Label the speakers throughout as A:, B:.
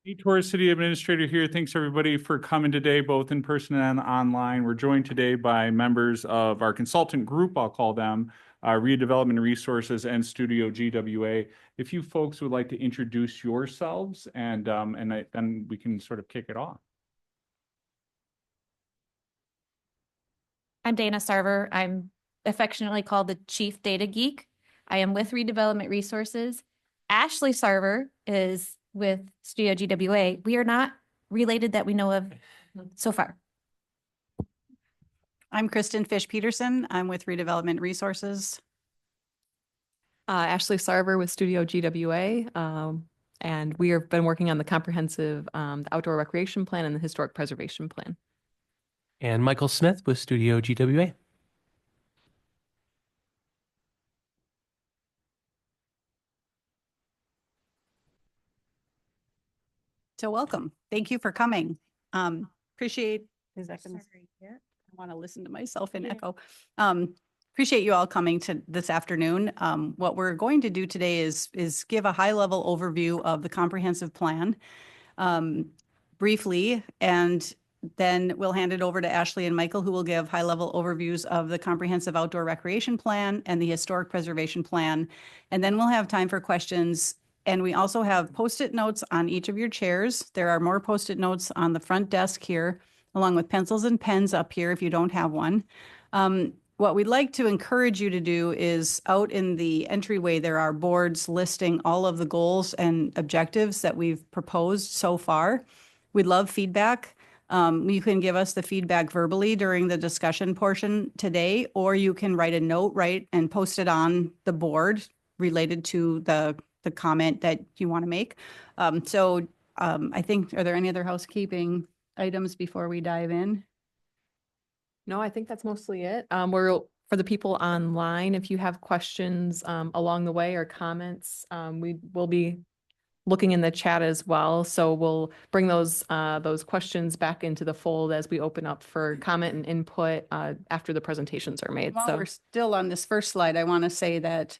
A: Detour City Administrator here. Thanks everybody for coming today, both in person and online. We're joined today by members of our consultant group, I'll call them, Redevelopment Resources and Studio GWA. If you folks would like to introduce yourselves and then we can sort of kick it off.
B: I'm Dana Sarver. I'm affectionately called the Chief Data Geek. I am with Redevelopment Resources. Ashley Sarver is with Studio GWA. We are not related that we know of so far.
C: I'm Kristen Fish-Peterson. I'm with Redevelopment Resources.
D: Ashley Sarver with Studio GWA. And we have been working on the comprehensive outdoor recreation plan and the historic preservation plan.
E: And Michael Smith with Studio GWA.
C: So welcome. Thank you for coming. Appreciate, is that gonna, I want to listen to myself in echo. Appreciate you all coming to this afternoon. What we're going to do today is give a high level overview of the comprehensive plan briefly, and then we'll hand it over to Ashley and Michael, who will give high level overviews of the comprehensive outdoor recreation plan and the historic preservation plan. And then we'll have time for questions. And we also have Post-it notes on each of your chairs. There are more Post-it notes on the front desk here, along with pencils and pens up here if you don't have one. What we'd like to encourage you to do is out in the entryway, there are boards listing all of the goals and objectives that we've proposed so far. We'd love feedback. You can give us the feedback verbally during the discussion portion today, or you can write a note, and post it on the board related to the comment that you want to make. I think, are there any other housekeeping items before we dive in?
D: No, I think that's mostly it. For the people online, if you have questions along the way or comments, we will be looking in the chat as well. So we'll bring those questions back into the fold as we open up for comment and input after the presentations are made.
C: While we're still on this first slide, I want to say that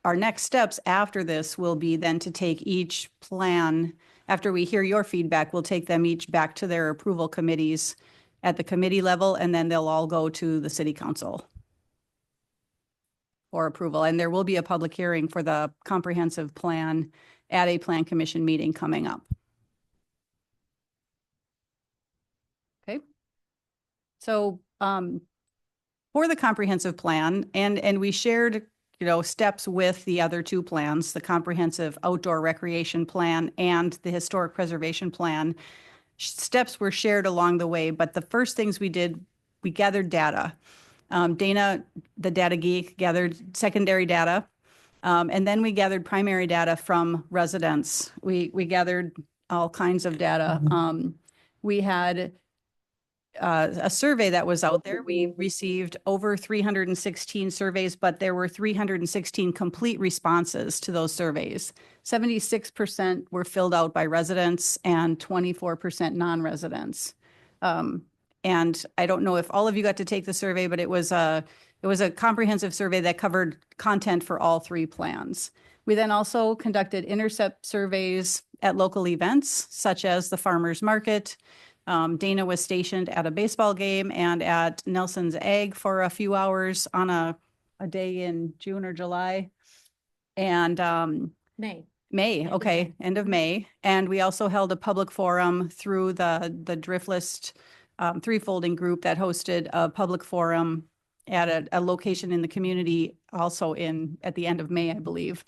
C: our next steps after this will be then to take each plan, after we hear your feedback, we'll take them each back to their approval committees at the committee level, and then they'll all go to the city council for approval. And there will be a public hearing for the comprehensive plan at a plan commission meeting coming up. Okay. So for the comprehensive plan, and we shared steps with the other two plans, the comprehensive outdoor recreation plan and the historic preservation plan. Steps were shared along the way, but the first things we did, we gathered data. Dana, the data geek, gathered secondary data, and then we gathered primary data from residents. We gathered all kinds of data. We had a survey that was out there. We received over 316 surveys, but there were 316 complete responses to those surveys. 76% were filled out by residents and 24% non-residents. And I don't know if all of you got to take the survey, but it was a comprehensive survey that covered content for all three plans. We then also conducted intercept surveys at local events, such as the farmers market. Dana was stationed at a baseball game and at Nelson's Ag for a few hours on a day in June or July. And May, okay, end of May. And we also held a public forum through the Drift List three-folding group that hosted a public forum at a location in the community, also at the end of May, I believe.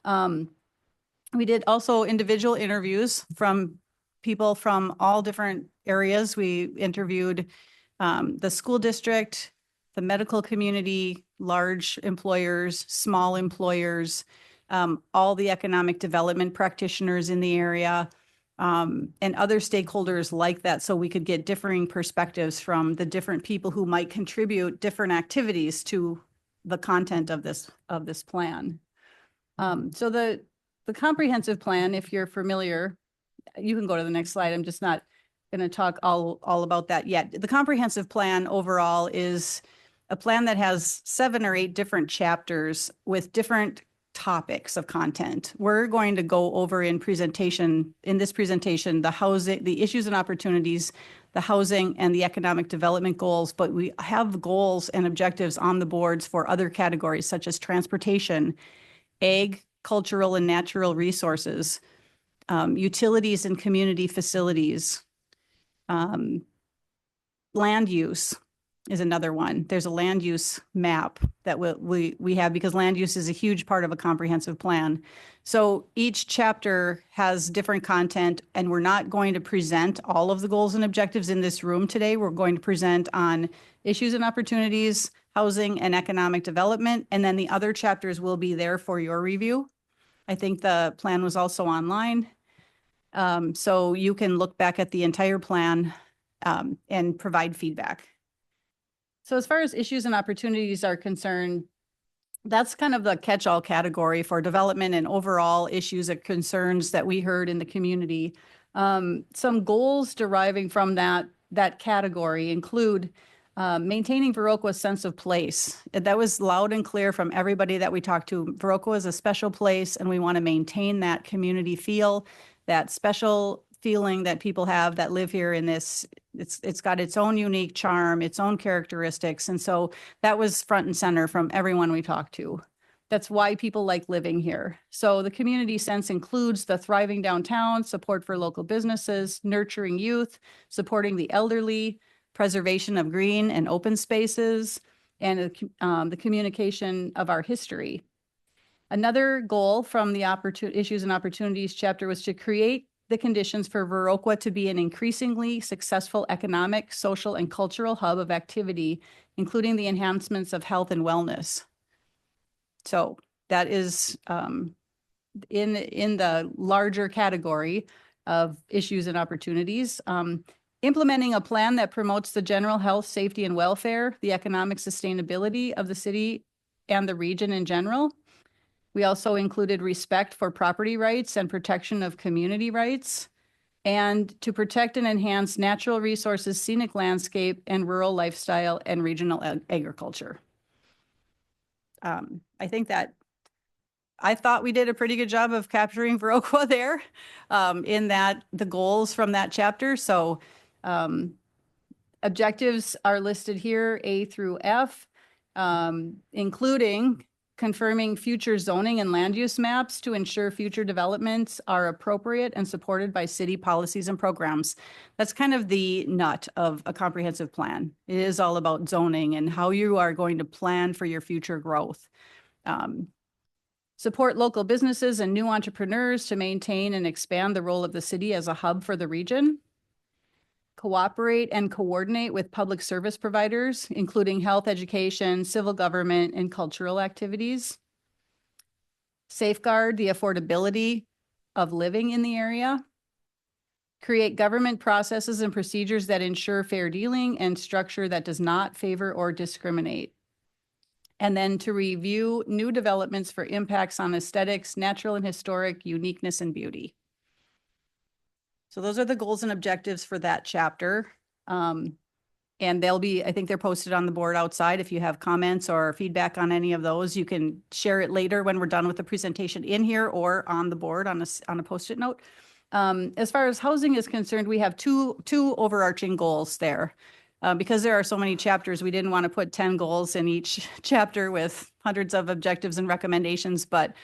C: We did also individual interviews from people from all different areas. We interviewed the school district, the medical community, large employers, small employers, all the economic development practitioners in the area, and other stakeholders like that, so we could get differing perspectives from the different people who might contribute different activities to the content of this plan. So the comprehensive plan, if you're familiar, you can go to the next slide. I'm just not going to talk all about that yet. The comprehensive plan overall is a plan that has 7 or 8 different chapters with different topics of content. We're going to go over in this presentation, the housing, the issues and opportunities, the housing and the economic development goals, but we have goals and objectives on the boards for other categories such as transportation, ag, cultural and natural resources, utilities and community facilities, land use is another one. There's a land use map that we have because land use is a huge part of a comprehensive plan. So each chapter has different content, and we're not going to present all of the goals and objectives in this room today. We're going to present on issues and opportunities, housing and economic development, and then the other chapters will be there for your review. I think the plan was also online. So you can look back at the entire plan and provide feedback. So as far as issues and opportunities are concerned, that's kind of the catch-all category for development and overall issues and concerns that we heard in the community. Some goals deriving from that category include maintaining Viroqua's sense of place. That was loud and clear from everybody that we talked to. Viroqua is a special place, and we want to maintain that community feel, that special feeling that people have that live here in this. It's got its own unique charm, its own characteristics. And so that was front and center from everyone we talked to. That's why people like living here. So the community sense includes the thriving downtown, support for local businesses, nurturing youth, supporting the elderly, preservation of green and open spaces, and the communication of our history. Another goal from the issues and opportunities chapter was to create the conditions for Viroqua to be an increasingly successful economic, social, and cultural hub of activity, including the enhancements of health and wellness. So that is in the larger category of issues and opportunities. Implementing a plan that promotes the general health, safety, and welfare, the economic sustainability of the city and the region in general. We also included respect for property rights and protection of community rights, and to protect and enhance natural resources, scenic landscape, and rural lifestyle and regional agriculture. I thought we did a pretty good job of capturing Viroqua there in the goals from that chapter. So objectives are listed here, A through F, including confirming future zoning and land use maps to ensure future developments are appropriate and supported by city policies and programs. That's kind of the nut of a comprehensive plan. It is all about zoning and how you are going to plan for your future growth. Support local businesses and new entrepreneurs to maintain and expand the role of the city as a hub for the region. Cooperate and coordinate with public service providers, including health, education, civil government, and cultural activities. Safeguard the affordability of living in the area. Create government processes and procedures that ensure fair dealing and structure that does not favor or discriminate. And then to review new developments for impacts on aesthetics, natural and historic uniqueness and beauty. So those are the goals and objectives for that chapter. And I think they're posted on the board outside. If you have comments or feedback on any of those, you can share it later when we're done with the presentation in here or on the board on a Post-it note. As far as housing is concerned, we have two overarching goals there. Because there are so many chapters, we didn't want to put 10 goals in each chapter with hundreds of objectives and recommendations, but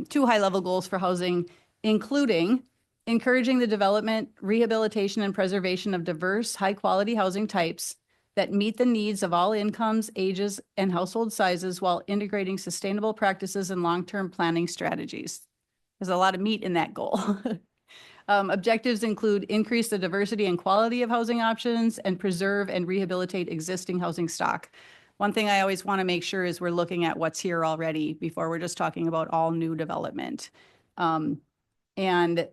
C: two high-level goals for housing, including encouraging the development, rehabilitation, and preservation of diverse, high-quality housing types that meet the needs of all incomes, ages, and household sizes while integrating sustainable practices and long-term planning strategies. There's a lot of meat in that goal. Objectives include increase the diversity and quality of housing options and preserve and rehabilitate existing housing stock. One thing I always want to make sure is we're looking at what's here already before we're just talking about all new development. And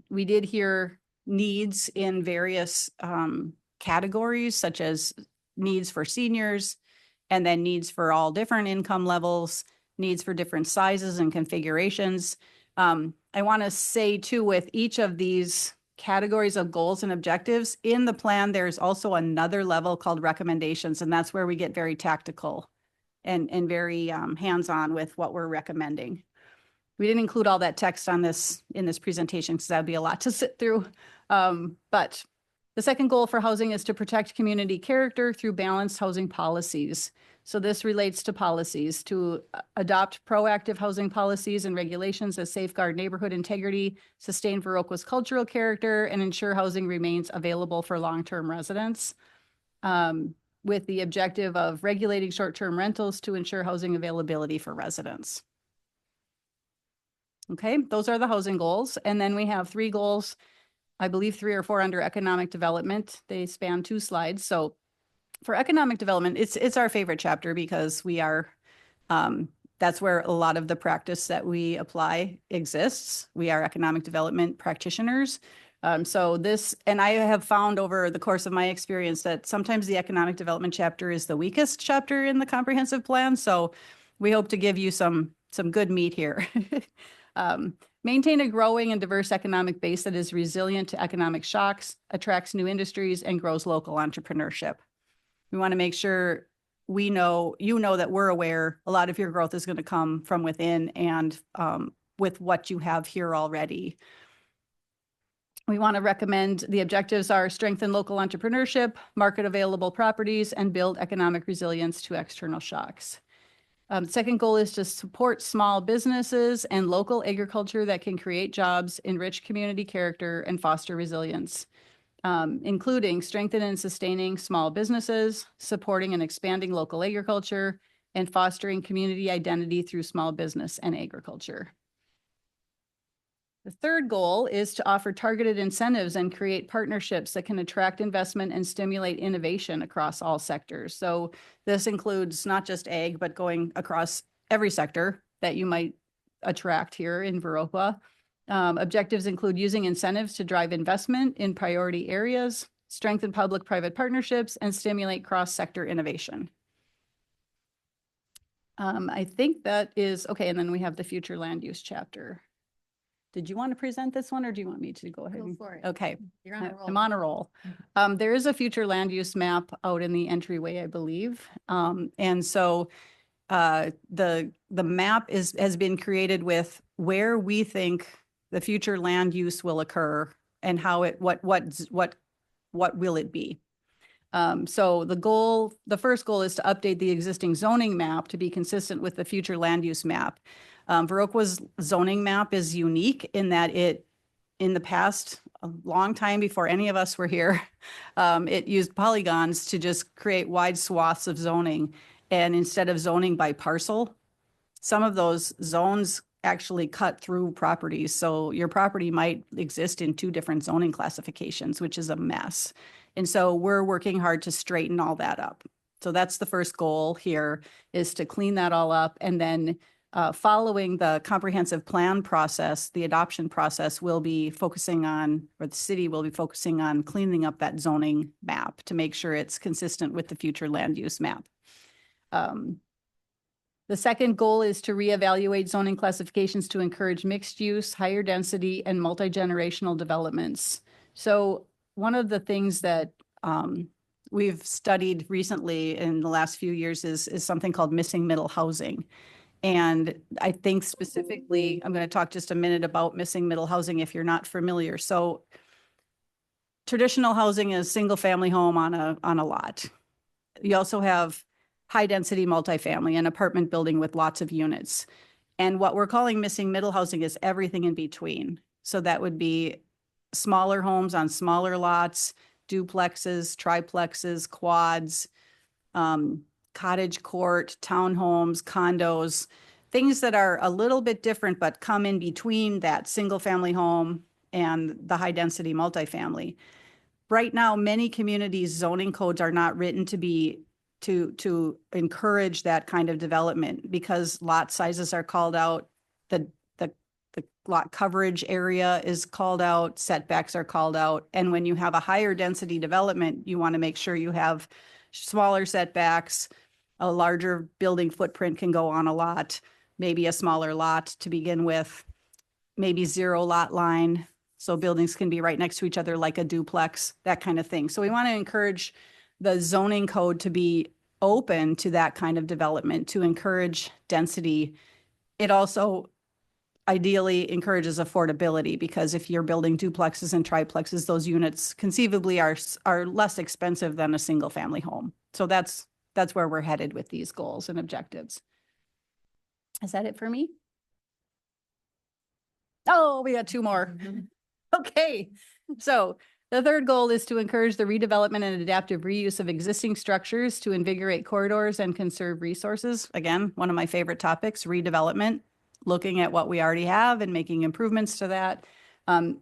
C: we did hear needs in various categories, such as needs for seniors, and then needs for all different income levels, needs for different sizes and configurations. I want to say too, with each of these categories of goals and objectives in the plan, there's also another level called recommendations, and that's where we get very tactical and very hands-on with what we're recommending. We didn't include all that text on this in this presentation because that'd be a lot to sit through. But the second goal for housing is to protect community character through balanced housing policies. So this relates to policies to adopt proactive housing policies and regulations that safeguard neighborhood integrity, sustain Viroqua's cultural character, and ensure housing remains available for long-term residents. With the objective of regulating short-term rentals to ensure housing availability for residents. Okay, those are the housing goals. And then we have 3 goals, I believe 3 or 4 under economic development. They span 2 slides. So for economic development, it's our favorite chapter because we are, that's where a lot of the practice that we apply exists. We are economic development practitioners. So this, and I have found over the course of my experience that sometimes the economic development chapter is the weakest chapter in the comprehensive plan. So we hope to give you some good meat here. Maintain a growing and diverse economic base that is resilient to economic shocks, attracts new industries, and grows local entrepreneurship. We want to make sure we know, you know, that we're aware a lot of your growth is going to come from within and with what you have here already. We want to recommend the objectives are strengthen local entrepreneurship, market available properties, and build economic resilience to external shocks. The second goal is to support small businesses and local agriculture that can create jobs, enrich community character, and foster resilience, including strengthen and sustaining small businesses, supporting and expanding local agriculture, and fostering community identity through small business and agriculture. The third goal is to offer targeted incentives and create partnerships that can attract investment and stimulate innovation across all sectors. So this includes not just ag, but going across every sector that you might attract here in Viroqua. Objectives include using incentives to drive investment in priority areas, strengthen public-private partnerships, and stimulate cross-sector innovation. I think that is, okay, and then we have the future land use chapter. Did you want to present this one or do you want me to go ahead?
B: Go for it.
C: Okay.
B: You're on a roll.
C: I'm on a roll. There is a future land use map out in the entryway, I believe. And so the map has been created with where we think the future land use will occur and how it, what will it be? So the first goal is to update the existing zoning map to be consistent with the future land use map. Viroqua's zoning map is unique in that in the past, a long time before any of us were here, it used polygons to just create wide swaths of zoning. And instead of zoning by parcel, some of those zones actually cut through properties. So your property might exist in 2 different zoning classifications, which is a mess. And so we're working hard to straighten all that up. So that's the first goal here, is to clean that all up. And then following the comprehensive plan process, the adoption process will be focusing on, or the city will be focusing on cleaning up that zoning map to make sure it's consistent with the future land use map. The second goal is to reevaluate zoning classifications to encourage mixed use, higher density, and multi-generational developments. So one of the things that we've studied recently in the last few years is something called missing middle housing. And I think specifically, I'm going to talk just a minute about missing middle housing if you're not familiar. So traditional housing is single family home on a lot. You also have high density multifamily, an apartment building with lots of units. And what we're calling missing middle housing is everything in between. So that would be smaller homes on smaller lots, duplexes, triplexes, quads, cottage court, townhomes, condos, things that are a little bit different, but come in between that single family home and the high density multifamily. Right now, many communities' zoning codes are not written to be to encourage that kind of development because lot sizes are called out, the lot coverage area is called out, setbacks are called out. And when you have a higher density development, you want to make sure you have smaller setbacks, a larger building footprint can go on a lot, maybe a smaller lot to begin with, maybe 0 lot line. So buildings can be right next to each other like a duplex, that kind of thing. So we want to encourage the zoning code to be open to that kind of development to encourage density. It also ideally encourages affordability, because if you're building duplexes and triplexes, those units conceivably are less expensive than a single family home. So that's where we're headed with these goals and objectives. Is that it for me? Oh, we got two more. Okay. So the third goal is to encourage the redevelopment and adaptive reuse of existing structures to invigorate corridors and conserve resources. Again, one of my favorite topics, redevelopment, looking at what we already have and making improvements to that.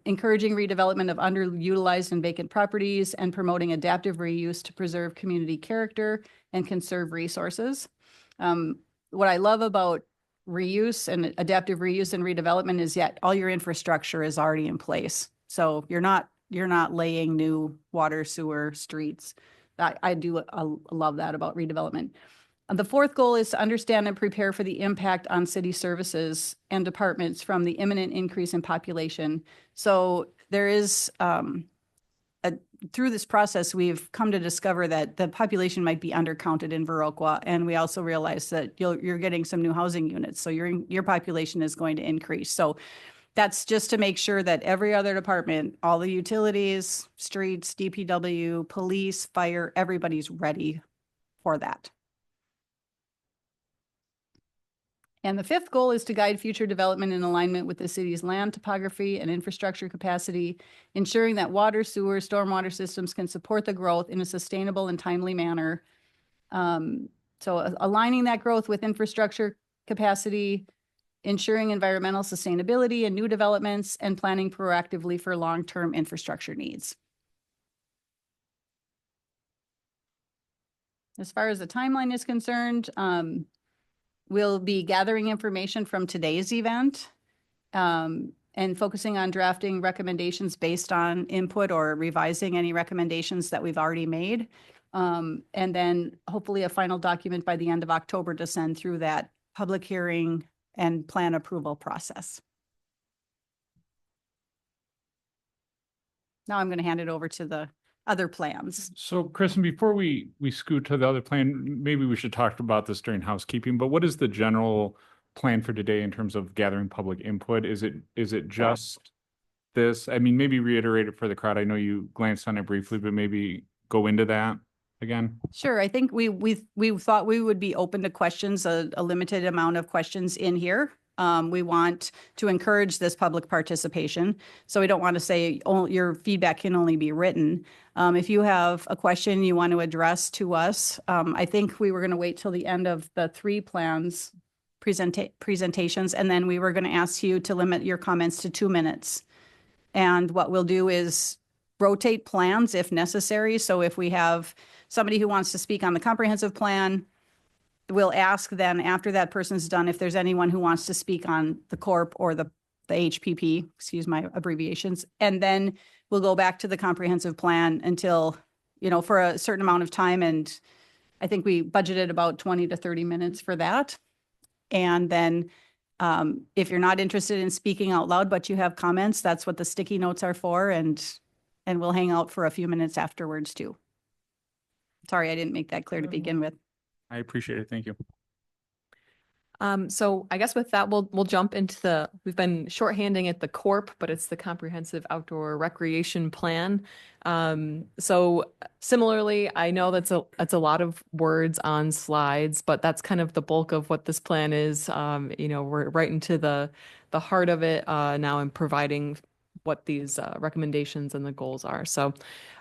C: Encouraging redevelopment of underutilized and vacant properties, and promoting adaptive reuse to preserve community character and conserve resources. What I love about reuse and adaptive reuse and redevelopment is yet all your infrastructure is already in place. So you're not laying new water, sewer, streets. I love that about redevelopment. The fourth goal is to understand and prepare for the impact on city services and departments from the imminent increase in population. So there is, through this process, we've come to discover that the population might be undercounted in Viroqua, and we also realize that you're getting some new housing units, so your population is going to increase. So that's just to make sure that every other department, all the utilities, streets, DPW, police, fire, everybody's ready for that. And the fifth goal is to guide future development in alignment with the city's land topography and infrastructure capacity, ensuring that water, sewer, stormwater systems can support the growth in a sustainable and timely manner. So aligning that growth with infrastructure capacity, ensuring environmental sustainability and new developments, and planning proactively for long-term infrastructure needs. As far as the timeline is concerned, we'll be gathering information from today's event and focusing on drafting recommendations based on input or revising any recommendations that we've already made. And then hopefully a final document by the end of October to send through that public hearing and plan approval process. Now I'm going to hand it over to the other plans.
A: So Kristen, before we scoot to the other plan, maybe we should talk about this during housekeeping, but what is the general plan for today in terms of gathering public input? Is it just this? I mean, maybe reiterate it for the crowd. I know you glanced on it briefly, but maybe go into that again.
C: Sure. I think we thought we would be open to questions, a limited amount of questions in here. We want to encourage this public participation. So we don't want to say, oh, your feedback can only be written. If you have a question you want to address to us, I think we were going to wait till the end of the three plans presentations, and then we were going to ask you to limit your comments to 2 minutes. And what we'll do is rotate plans if necessary. So if we have somebody who wants to speak on the comprehensive plan, we'll ask then after that person's done if there's anyone who wants to speak on the CORP or the HPP, excuse my abbreviations, and then we'll go back to the comprehensive plan until, for a certain amount of time. And I think we budgeted about 20 to 30 minutes for that. And then if you're not interested in speaking out loud, but you have comments, that's what the sticky notes are for. And we'll hang out for a few minutes afterwards too. Sorry, I didn't make that clear to begin with.
A: I appreciate it. Thank you.
D: So I guess with that, we'll jump into we've been shorthanding it the CORP, but it's the Comprehensive Outdoor Recreation Plan. So similarly, I know that's a lot of words on slides, but that's kind of the bulk of what this plan is. We're right into the heart of it now in providing what these recommendations and the goals are. So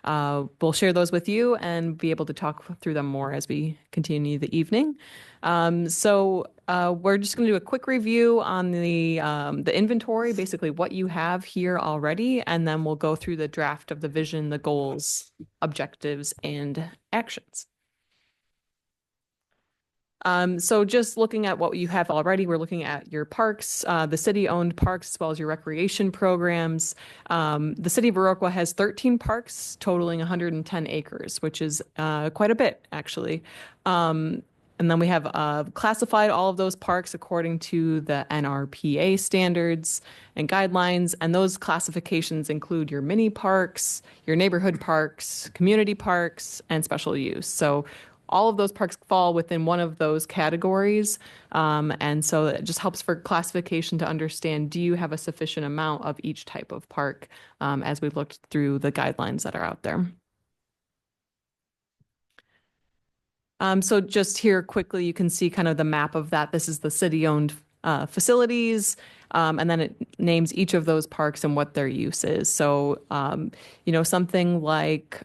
D: we'll share those with you and be able to talk through them more as we continue the evening. So we're just going to do a quick review on the inventory, basically what you have here already, and then we'll go through the draft of the vision, the goals, objectives, and actions. So just looking at what you have already, we're looking at your parks, the city-owned parks, as well as your recreation programs. The city of Viroqua has 13 parks totaling 110 acres, which is quite a bit, actually. And then we have classified all of those parks according to the NRPA standards and guidelines. And those classifications include your mini parks, your neighborhood parks, community parks, and special use. So all of those parks fall within one of those categories. And so it just helps for classification to understand, do you have a sufficient amount of each type of park, as we've looked through the guidelines that are out there. So just here quickly, you can see kind of the map of that. This is the city-owned facilities, and then it names each of those parks and what their use is. So, something like,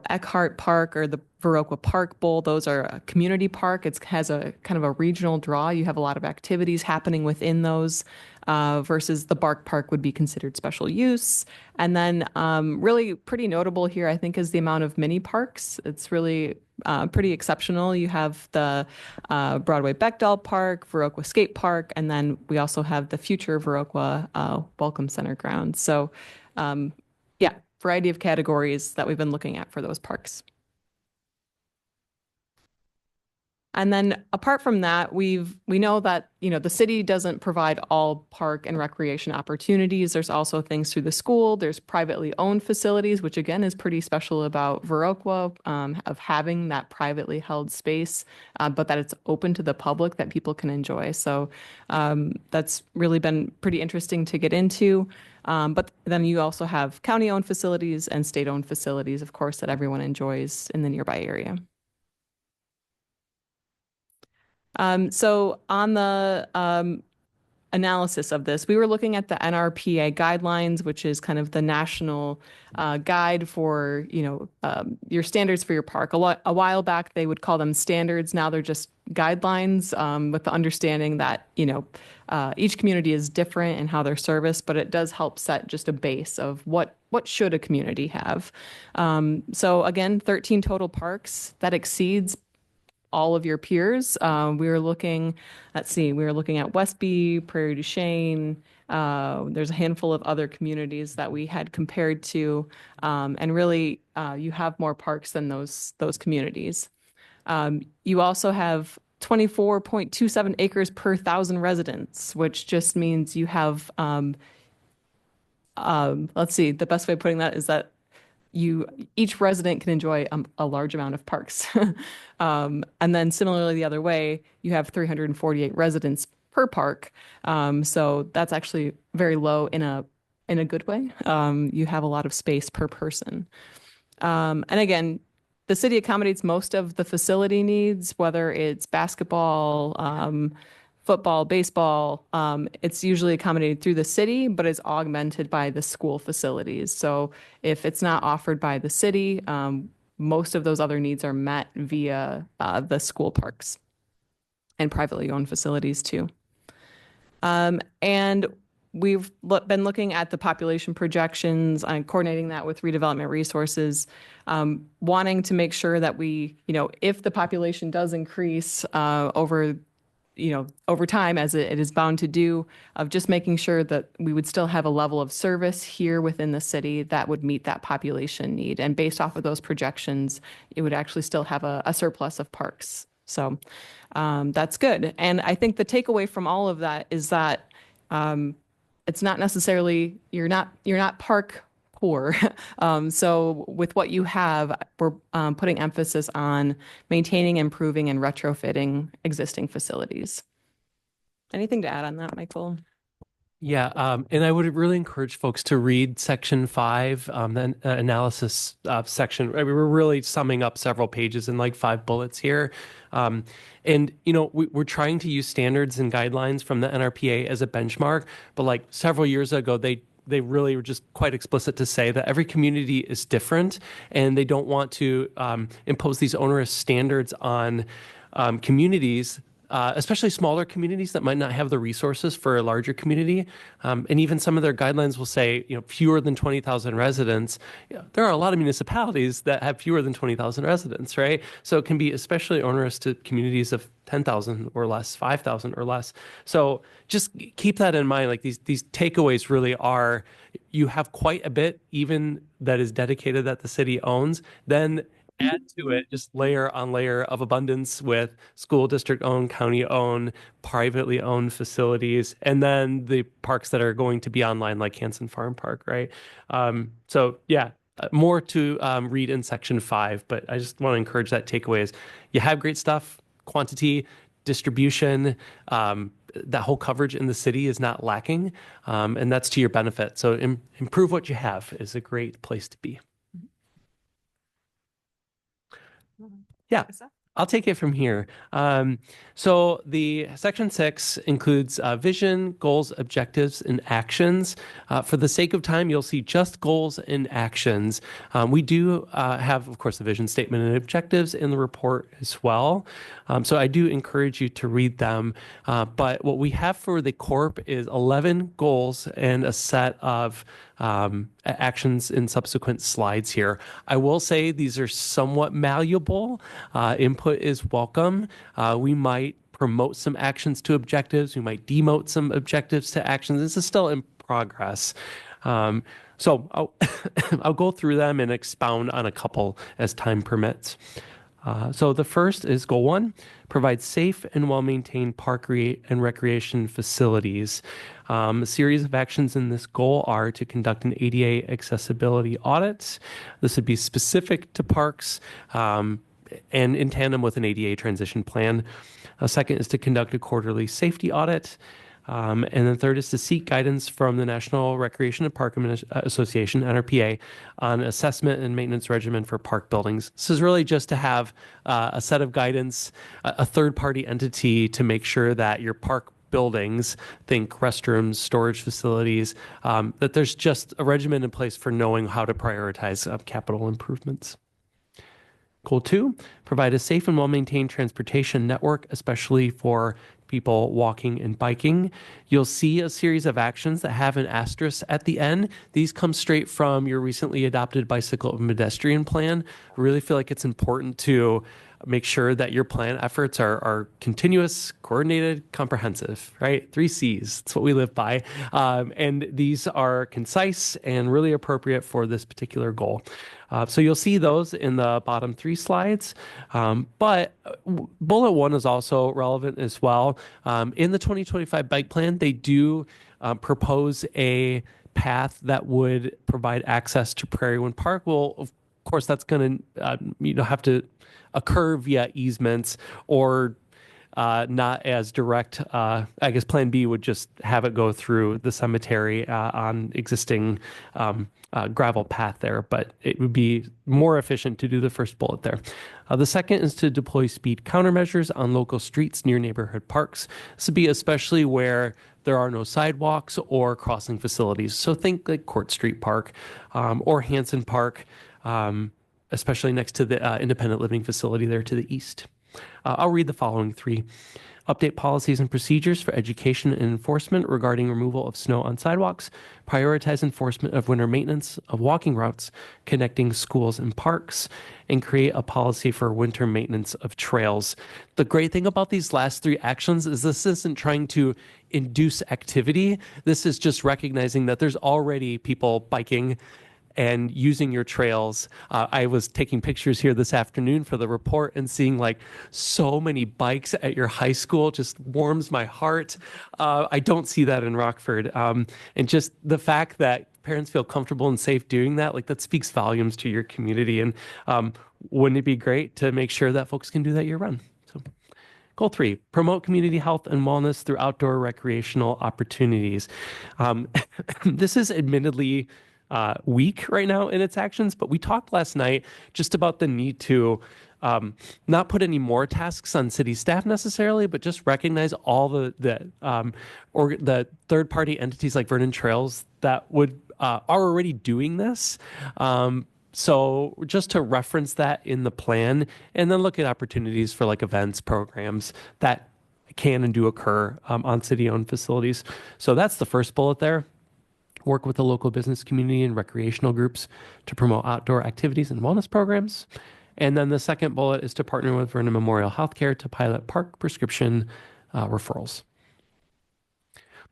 D: Eckhart Park or the Viroqua Park Bowl, those are a community park. It has a kind of a regional draw. You have a lot of activities happening within those, versus the Bark Park would be considered special use. And then really pretty notable here, I think, is the amount of mini parks. It's really pretty exceptional. You have the Broadway Bechdel Park, Viroqua Skate Park, and then we also have the future Viroqua Welcome Center grounds. So yeah, variety of categories that we've been looking at for those parks. And then apart from that, we know that, the city doesn't provide all park and recreation opportunities. There's also things through the school. There's privately owned facilities, which again is pretty special about Viroqua, of having that privately held space, but that it's open to the public that people can enjoy. So that's really been pretty interesting to get into. But then you also have county-owned facilities and state-owned facilities, of course, that everyone enjoys in the nearby area. So on the analysis of this, we were looking at the NRPA guidelines, which is kind of the national guide for, your standards for your park. A while back, they would call them standards. Now they're just guidelines, with the understanding that, each community is different in how they're serviced, but it does help set just a base of what should a community have. So again, 13 total parks. That exceeds all of your peers. We were looking at Westby, Prairie du Chien. There's a handful of other communities that we had compared to, and really, you have more parks than those communities. You also have 24.27 acres per 1,000 residents, which just means you have, let's see, the best way of putting that is that each resident can enjoy a large amount of parks. And then similarly, the other way, you have 348 residents per park. So that's actually very low in a good way. You have a lot of space per person. And again, the city accommodates most of the facility needs, whether it's basketball, football, baseball. It's usually accommodated through the city, but it's augmented by the school facilities. So if it's not offered by the city, most of those other needs are met via the school parks and privately owned facilities too. And we've been looking at the population projections and coordinating that with redevelopment resources, wanting to make sure that we, if the population does increase over time, as it is bound to do, of just making sure that we would still have a level of service here within the city that would meet that population need. And based off of those projections, it would actually still have a surplus of parks. So that's good. And I think the takeaway from all of that is that it's not necessarily, you're not park poor. So with what you have, we're putting emphasis on maintaining, improving, and retrofitting existing facilities. Anything to add on that, Michael?
E: Yeah, and I would really encourage folks to read section 5, the analysis section. I mean, we're really summing up several pages in like 5 bullets here. And, we're trying to use standards and guidelines from the NRPA as a benchmark, but like several years ago, they really were just quite explicit to say that every community is different, and they don't want to impose these onerous standards on communities, especially smaller communities that might not have the resources for a larger community. And even some of their guidelines will say, fewer than 20,000 residents. There are a lot of municipalities that have fewer than 20,000 residents, right? So it can be especially onerous to communities of 10,000 or less, 5,000 or less. So just keep that in mind. Like these takeaways really are, you have quite a bit even that is dedicated that the city owns. Then add to it just layer on layer of abundance with school district owned, county owned, privately owned facilities, and then the parks that are going to be online like Hanson Farm Park, right? So yeah, more to read in section 5, but I just want to encourage that takeaway is you have great stuff, quantity, distribution, that whole coverage in the city is not lacking, and that's to your benefit. So improve what you have is a great place to be. Yeah. I'll take it from here. So the section 6 includes vision, goals, objectives, and actions. For the sake of time, you'll see just goals and actions. We do have, of course, the vision statement and objectives in the report as well. So I do encourage you to read them. But what we have for the corp is 11 goals and a set of actions in subsequent slides here. I will say these are somewhat malleable. Input is welcome. We might promote some actions to objectives. We might demote some objectives to actions. This is still in progress. So I'll go through them and expound on a couple as time permits. So the first is goal 1, provide safe and well-maintained park and recreation facilities. A series of actions in this goal are to conduct an ADA accessibility audit. This would be specific to parks and in tandem with an ADA transition plan. A second is to conduct a quarterly safety audit. And then third is to seek guidance from the National Recreation and Park Association, NRPA, on assessment and maintenance regimen for park buildings. This is really just to have a set of guidance, a third-party entity to make sure that your park buildings, think restrooms, storage facilities, that there's just a regimen in place for knowing how to prioritize capital improvements. Goal 2, provide a safe and well-maintained transportation network, especially for people walking and biking. You'll see a series of actions that have an asterisk at the end. These come straight from your recently adopted bicycle and pedestrian plan. I really feel like it's important to make sure that your plan efforts are continuous, coordinated, comprehensive, right? 3 C's, that's what we live by. And these are concise and really appropriate for this particular goal. So you'll see those in the bottom 3 slides, but bullet 1 is also relevant as well. In the 2025 bike plan, they do propose a path that would provide access to Prairie Wind Park. Well, of course, that's going to have to occur via easements or not as direct. I guess Plan B would just have it go through the cemetery on existing gravel path there, but it would be more efficient to do the first bullet there. The second is to deploy speed countermeasures on local streets near neighborhood parks. This would be especially where there are no sidewalks or crossing facilities. So think like Court Street Park or Hanson Park, especially next to the independent living facility there to the east. I'll read the following 3. Update policies and procedures for education and enforcement regarding removal of snow on sidewalks. Prioritize enforcement of winter maintenance of walking routes connecting schools and parks. And create a policy for winter maintenance of trails. The great thing about these last 3 actions is this isn't trying to induce activity. This is just recognizing that there's already people biking and using your trails. I was taking pictures here this afternoon for the report and seeing like so many bikes at your high school just warms my heart. I don't see that in Rockford. And just the fact that parents feel comfortable and safe doing that, like that speaks volumes to your community. And wouldn't it be great to make sure that folks can do that year round? So goal 3, promote community health and wellness through outdoor recreational opportunities. This is admittedly weak right now in its actions, but we talked last night just about the need to not put any more tasks on city staff necessarily, but just recognize all the third-party entities like Vernon Trails that are already doing this. So just to reference that in the plan and then look at opportunities for like events, programs that can and do occur on city-owned facilities. So that's the first bullet there. Work with the local business community and recreational groups to promote outdoor activities and wellness programs. And then the second bullet is to partner with Vernon Memorial Healthcare to pilot park prescription referrals.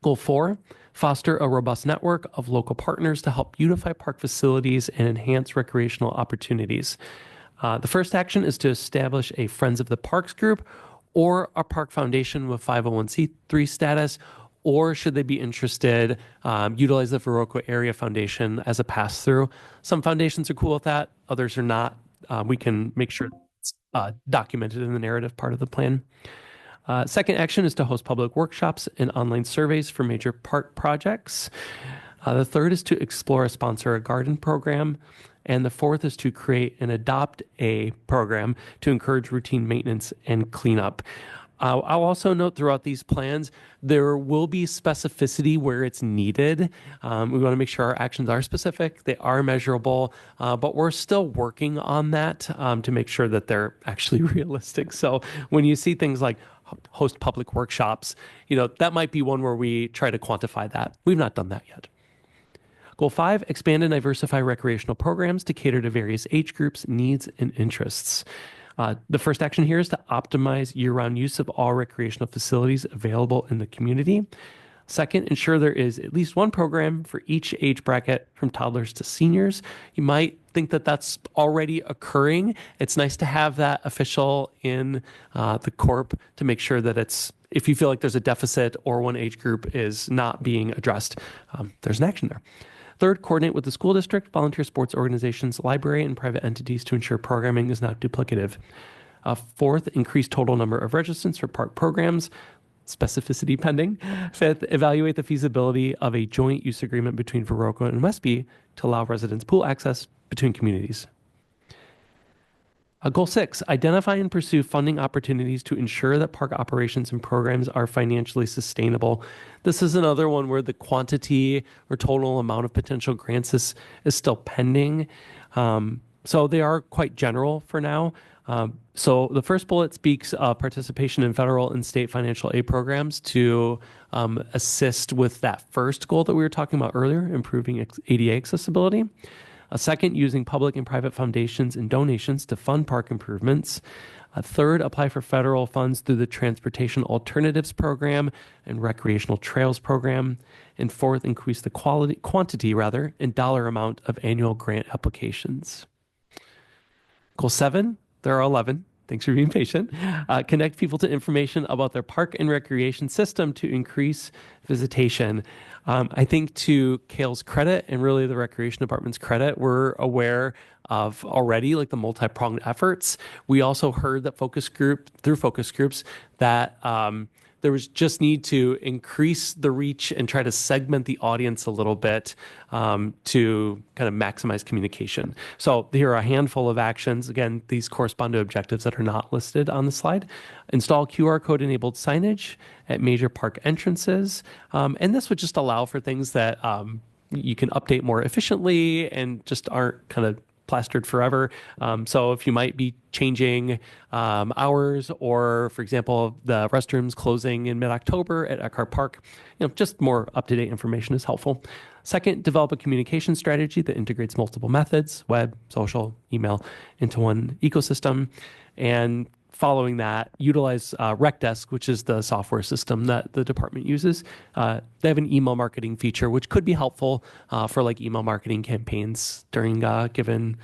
E: Goal 4, foster a robust network of local partners to help beautify park facilities and enhance recreational opportunities. The first action is to establish a Friends of the Parks group or a park foundation with 501c3 status, or should they be interested, utilize the Viroqua Area Foundation as a pass-through. Some foundations are cool with that, others are not. We can make sure it's documented in the narrative part of the plan. Second action is to host public workshops and online surveys for major park projects. The third is to explore or sponsor a garden program. And the fourth is to create and adopt a program to encourage routine maintenance and cleanup. I'll also note throughout these plans, there will be specificity where it's needed. We want to make sure our actions are specific, they are measurable, but we're still working on that to make sure that they're actually realistic. So when you see things like host public workshops, that might be one where we try to quantify that. We've not done that yet. Goal 5, expand and diversify recreational programs to cater to various age groups, needs, and interests. The first action here is to optimize year-round use of all recreational facilities available in the community. Second, ensure there is at least one program for each age bracket from toddlers to seniors. You might think that that's already occurring. It's nice to have that official in the corp to make sure that if you feel like there's a deficit or one age group is not being addressed, there's an action there. Third, coordinate with the school district, volunteer sports organizations, library, and private entities to ensure programming is not duplicative. Fourth, increase total number of registrants for park programs, specificity pending. Fifth, evaluate the feasibility of a joint use agreement between Viroqua and Westby to allow residents pool access between communities. Goal 6, identify and pursue funding opportunities to ensure that park operations and programs are financially sustainable. This is another one where the quantity or total amount of potential grants is still pending. So they are quite general for now. So the first bullet speaks of participation in federal and state financial aid programs to assist with that first goal that we were talking about earlier, improving ADA accessibility. A second, using public and private foundations and donations to fund park improvements. A third, apply for federal funds through the Transportation Alternatives Program and Recreational Trails Program. And fourth, increase the quantity and dollar amount of annual grant applications. Goal 7, there are 11. Thanks for being patient. Connect people to information about their park and recreation system to increase visitation. I think to Kale's credit and really the recreation department's credit, we're aware of already like the multi-pronged efforts. We also heard that through focus groups that there was just need to increase the reach and try to segment the audience a little bit to kind of maximize communication. So here are a handful of actions. Again, these correspond to objectives that are not listed on the slide. Install QR code enabled signage at major park entrances. And this would just allow for things that you can update more efficiently and just aren't kind of plastered forever. So if you might be changing hours or, for example, the restrooms closing in mid-October at Eckhart Park, just more up-to-date information is helpful. Second, develop a communication strategy that integrates multiple methods, web, social, email, into one ecosystem. And following that, utilize RecDesk, which is the software system that the department uses. They have an email marketing feature, which could be helpful for like email marketing campaigns during given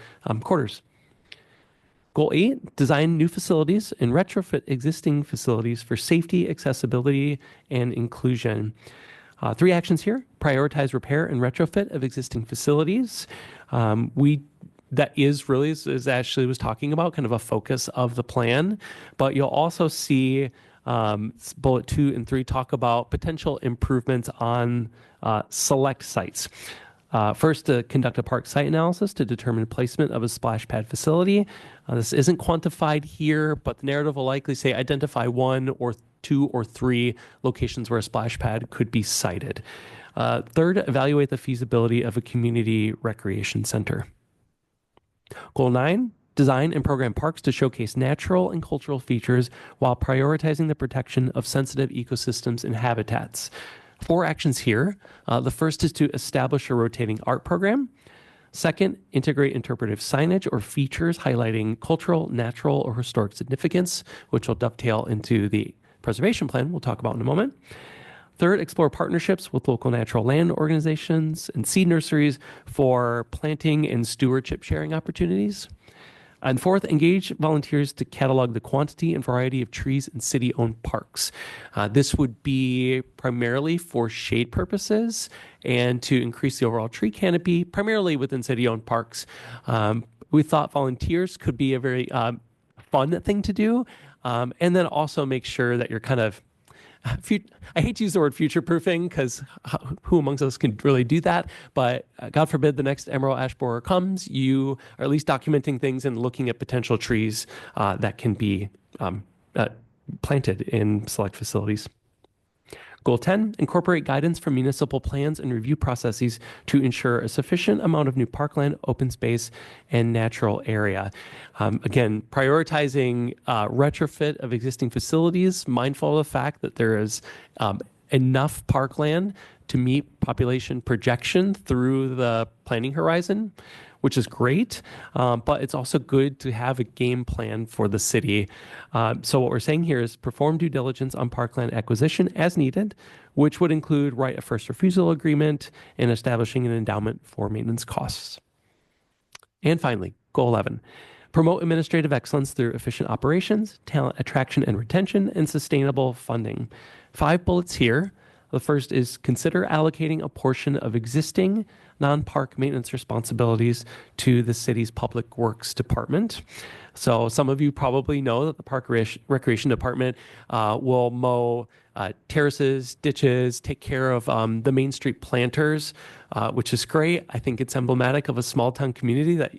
E: quarters. Goal 8, design new facilities and retrofit existing facilities for safety, accessibility, and inclusion. 3 actions here: prioritize repair and retrofit of existing facilities. That is really, as Ashley was talking about, kind of a focus of the plan. But you'll also see bullet 2 and 3 talk about potential improvements on select sites. First, to conduct a park site analysis to determine placement of a splash pad facility. This isn't quantified here, but the narrative will likely say identify 1 or 2 or 3 locations where a splash pad could be sited. Third, evaluate the feasibility of a community recreation center. Goal 9, design and program parks to showcase natural and cultural features while prioritizing the protection of sensitive ecosystems and habitats. 4 actions here. The first is to establish a rotating art program. Second, integrate interpretive signage or features highlighting cultural, natural, or historic significance, which will dovetail into the preservation plan we'll talk about in a moment. Third, explore partnerships with local natural land organizations and seed nurseries for planting and stewardship sharing opportunities. And fourth, engage volunteers to catalog the quantity and variety of trees in city-owned parks. This would be primarily for shade purposes and to increase the overall tree canopy, primarily within city-owned parks. We thought volunteers could be a very fun thing to do, and then also make sure that you're kind of I hate to use the word future proofing because who amongst us can really do that? But God forbid the next emerald ash borer comes, you are at least documenting things and looking at potential trees that can be planted in select facilities. Goal 10, incorporate guidance from municipal plans and review processes to ensure a sufficient amount of new parkland, open space, and natural area. Again, prioritizing retrofit of existing facilities, mindful of the fact that there is enough parkland to meet population projection through the planning horizon, which is great, but it's also good to have a game plan for the city. So what we're saying here is perform due diligence on parkland acquisition as needed, which would include right of first refusal agreement and establishing an endowment for maintenance costs. And finally, goal 11, promote administrative excellence through efficient operations, talent attraction and retention, and sustainable funding. 5 bullets here. The first is consider allocating a portion of existing non-park maintenance responsibilities to the city's public works department. So some of you probably know that the park recreation department will mow terraces, ditches, take care of the Main Street planters, which is great. I think it's emblematic of a small town community that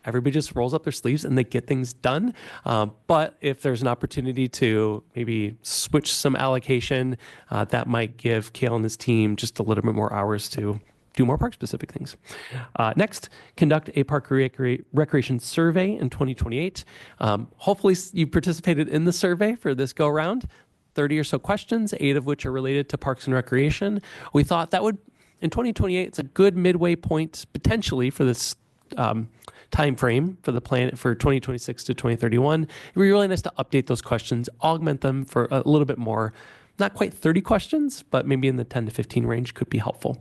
E: everybody just rolls up their sleeves and they get things done. But if there's an opportunity to maybe switch some allocation, that might give Kale and his team just a little bit more hours to do more park-specific things. Next, conduct a park recreation survey in 2028. Hopefully you participated in the survey for this go-round. 30 or so questions, 8 of which are related to parks and recreation. We thought that would, in 2028, it's a good midway point potentially for this time frame for the plan for 2026 to 2031. It would be really nice to update those questions, augment them for a little bit more. Not quite 30 questions, but maybe in the 10 to 15 range could be helpful.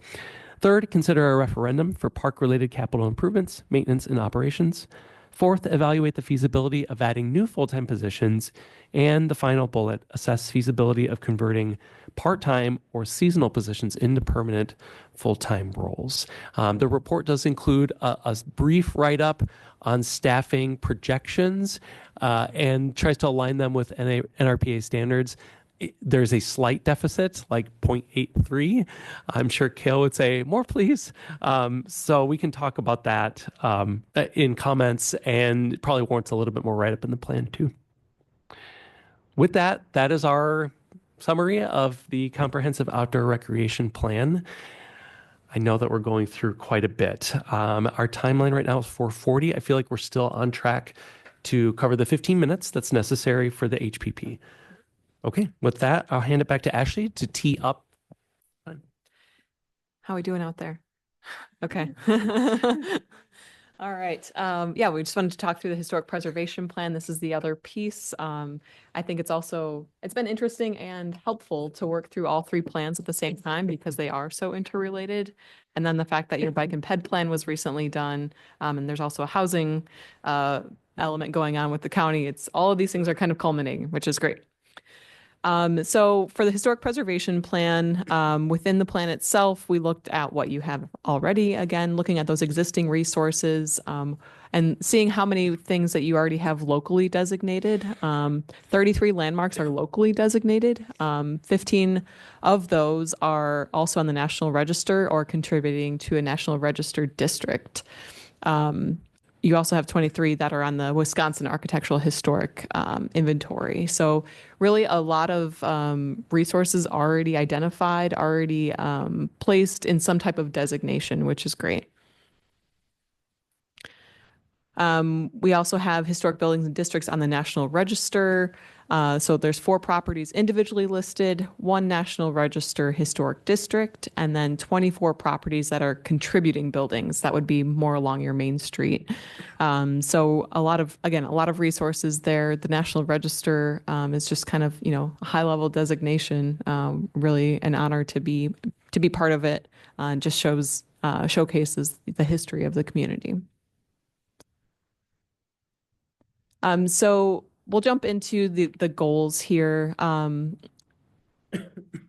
E: Third, consider a referendum for park-related capital improvements, maintenance, and operations. Fourth, evaluate the feasibility of adding new full-time positions. And the final bullet, assess feasibility of converting part-time or seasonal positions into permanent full-time roles. The report does include a brief write-up on staffing projections and tries to align them with NRPA standards. There's a slight deficit, like 0.83. I'm sure Kale would say, more please. So we can talk about that in comments, and it probably warrants a little bit more write-up in the plan too. With that, that is our summary of the Comprehensive Outdoor Recreation Plan. I know that we're going through quite a bit. Our timeline right now is 4:40. I feel like we're still on track to cover the 15 minutes that's necessary for the HPP. Okay, with that, I'll hand it back to Ashley to tee up.
D: How are we doing out there? Okay. All right. Yeah, we just wanted to talk through the historic preservation plan. This is the other piece. I think it's been interesting and helpful to work through all 3 plans at the same time because they are so interrelated. And then the fact that your bike and ped plan was recently done, and there's also a housing element going on with the county. It's all of these things are kind of culminating, which is great. So for the historic preservation plan, within the plan itself, we looked at what you have already, again, looking at those existing resources, and seeing how many things that you already have locally designated. 33 landmarks are locally designated. 15 of those are also on the National Register or contributing to a National Register district. You also have 23 that are on the Wisconsin Architectural Historic Inventory. So really a lot of resources already identified, already placed in some type of designation, which is great. We also have historic buildings and districts on the National Register. So there's 4 properties individually listed, 1 National Register historic district, and then 24 properties that are contributing buildings. That would be more along your main street. So a lot of resources there. The National Register is just kind of, a high level designation, really an honor to be part of it, and just showcases the history of the community. So we'll jump into the goals here.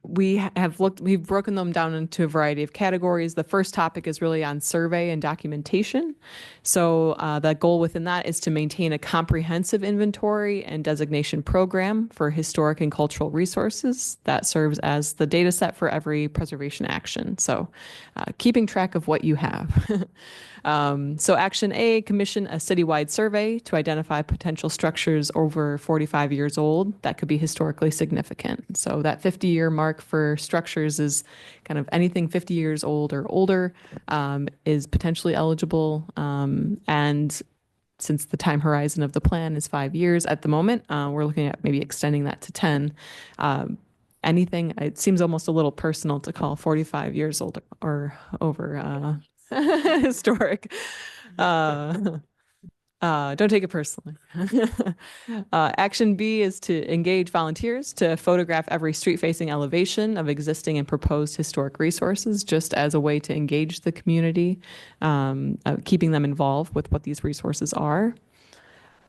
D: We've broken them down into a variety of categories. The first topic is really on survey and documentation. So the goal within that is to maintain a comprehensive inventory and designation program for historic and cultural resources that serves as the data set for every preservation action. So keeping track of what you have. So action A, commission a citywide survey to identify potential structures over 45 years old that could be historically significant. So that 50-year mark for structures is kind of anything 50 years old or older is potentially eligible. And since the time horizon of the plan is 5 years at the moment, we're looking at maybe extending that to 10. Anything, it seems almost a little personal to call 45 years old or over historic. Don't take it personally. Action B is to engage volunteers to photograph every street-facing elevation of existing and proposed historic resources, just as a way to engage the community, keeping them involved with what these resources are.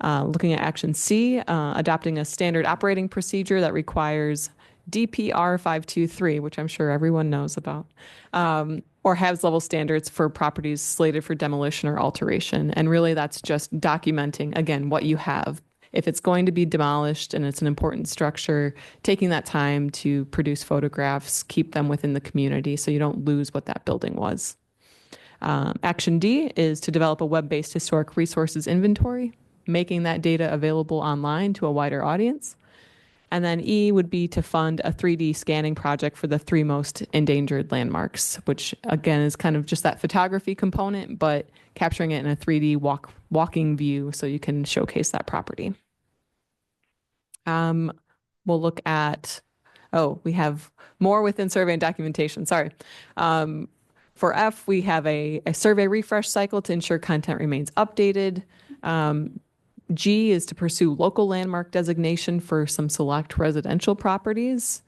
D: Looking at action C, adopting a standard operating procedure that requires DPR 523, which I'm sure everyone knows about, or has level standards for properties slated for demolition or alteration. And really that's just documenting, again, what you have. If it's going to be demolished and it's an important structure, taking that time to produce photographs, keep them within the community so you don't lose what that building was. Action D is to develop a web-based historic resources inventory, making that data available online to a wider audience. And then E would be to fund a 3D scanning project for the 3 most endangered landmarks, which again is kind of just that photography component, but capturing it in a 3D walking view so you can showcase that property. We'll look at, we have more within survey and documentation, sorry. For F, we have a survey refresh cycle to ensure content remains updated. G is to pursue local landmark designation for some select residential properties.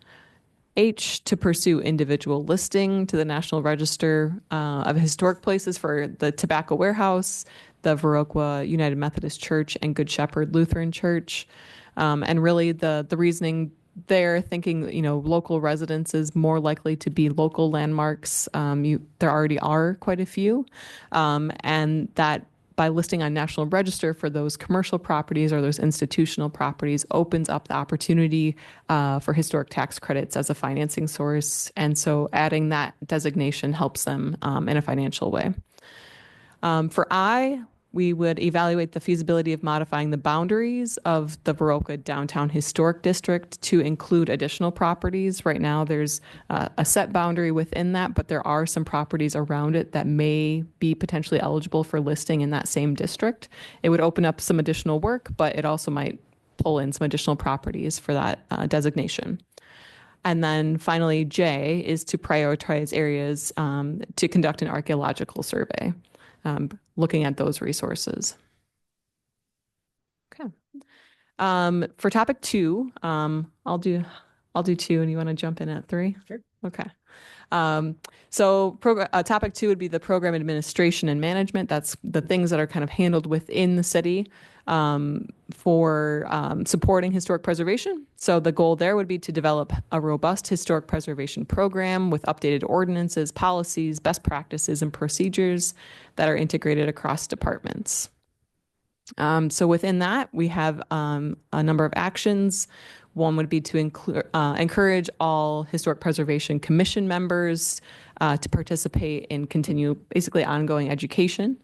D: H, to pursue individual listing to the National Register of Historic Places for the Tobacco Warehouse, the Viroqua United Methodist Church, and Good Shepherd Lutheran Church. And really the reasoning there, thinking, local residents is more likely to be local landmarks. There already are quite a few. And that by listing on National Register for those commercial properties or those institutional properties opens up the opportunity for historic tax credits as a financing source. And so adding that designation helps them in a financial way. For I, we would evaluate the feasibility of modifying the boundaries of the Viroqua Downtown Historic District to include additional properties. Right now, there's a set boundary within that, but there are some properties around it that may be potentially eligible for listing in that same district. It would open up some additional work, but it also might pull in some additional properties for that designation. And then finally, J is to prioritize areas to conduct an archaeological survey. Looking at those resources. Okay. For topic 2, I'll do 2, and you want to jump in at 3?
C: Sure.
D: Okay. So topic 2 would be the program administration and management. That's the things that are kind of handled within the city for supporting historic preservation. So the goal there would be to develop a robust historic preservation program with updated ordinances, policies, best practices, and procedures that are integrated across departments. So within that, we have a number of actions. One would be to encourage all Historic Preservation Commission members to participate and continue basically ongoing education.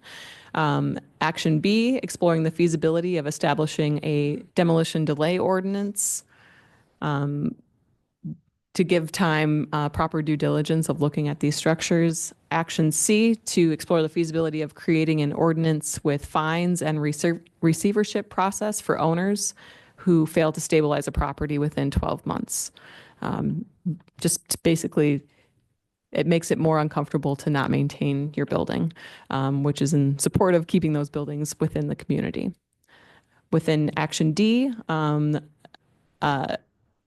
D: Action B, exploring the feasibility of establishing a demolition delay ordinance to give time proper due diligence of looking at these structures. Action C, to explore the feasibility of creating an ordinance with fines and receivership process for owners who fail to stabilize a property within 12 months. Just basically, it makes it more uncomfortable to not maintain your building, which is in support of keeping those buildings within the community. Within Action D,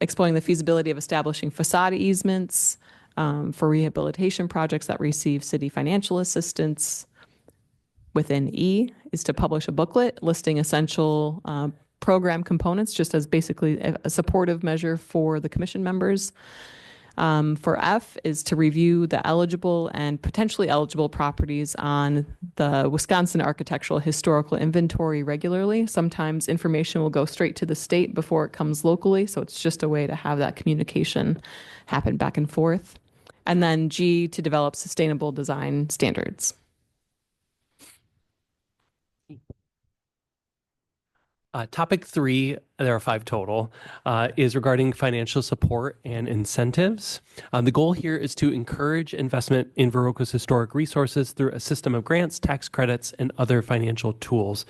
D: exploring the feasibility of establishing facade easements for rehabilitation projects that receive city financial assistance. within E is to publish a booklet listing essential program components, just as basically a supportive measure for the commission members. For F is to review the eligible and potentially eligible properties on the Wisconsin Architectural Historical Inventory regularly. Sometimes information will go straight to the state before it comes locally, so it's just a way to have that communication happen back and forth. And then G, to develop sustainable design standards.
E: Topic 3, there are 5 total, is regarding financial support and incentives. The goal here is to encourage investment in Viroqua's historic resources through a system of grants, tax credits, and other financial tools.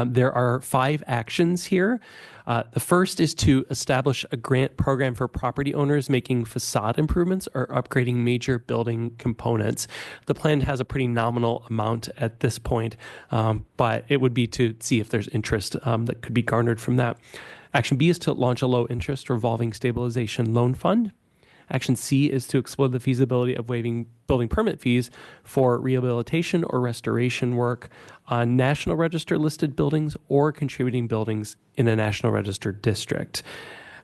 E: There are 5 actions here. The first is to establish a grant program for property owners making facade improvements or upgrading major building components. The plan has a pretty nominal amount at this point, but it would be to see if there's interest that could be garnered from that. Action B is to launch a low interest revolving stabilization loan fund. Action C is to explore the feasibility of waiving building permit fees for rehabilitation or restoration work on National Register listed buildings or contributing buildings in a National Register district.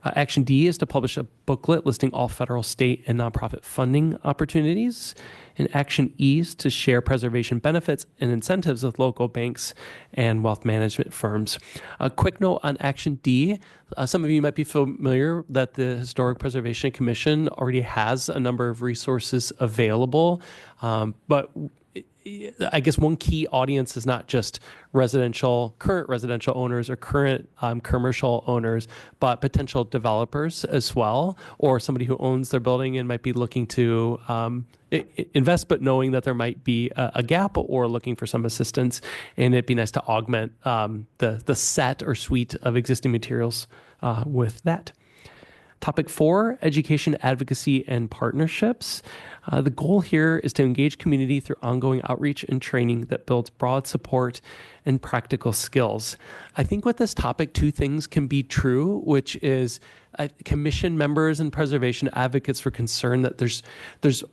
E: Action D is to publish a booklet listing all federal, state, and nonprofit funding opportunities. And Action E is to share preservation benefits and incentives with local banks and wealth management firms. A quick note on Action D. Some of you might be familiar that the Historic Preservation Commission already has a number of resources available, but I guess one key audience is not just current residential owners or current commercial owners, but potential developers as well, or somebody who owns their building and might be looking to invest, but knowing that there might be a gap or looking for some assistance. And it'd be nice to augment the set or suite of existing materials with that. Topic 4, education, advocacy, and partnerships. The goal here is to engage community through ongoing outreach and training that builds broad support and practical skills. I think with this topic, 2 things can be true, which is commission members and preservation advocates were concerned that there's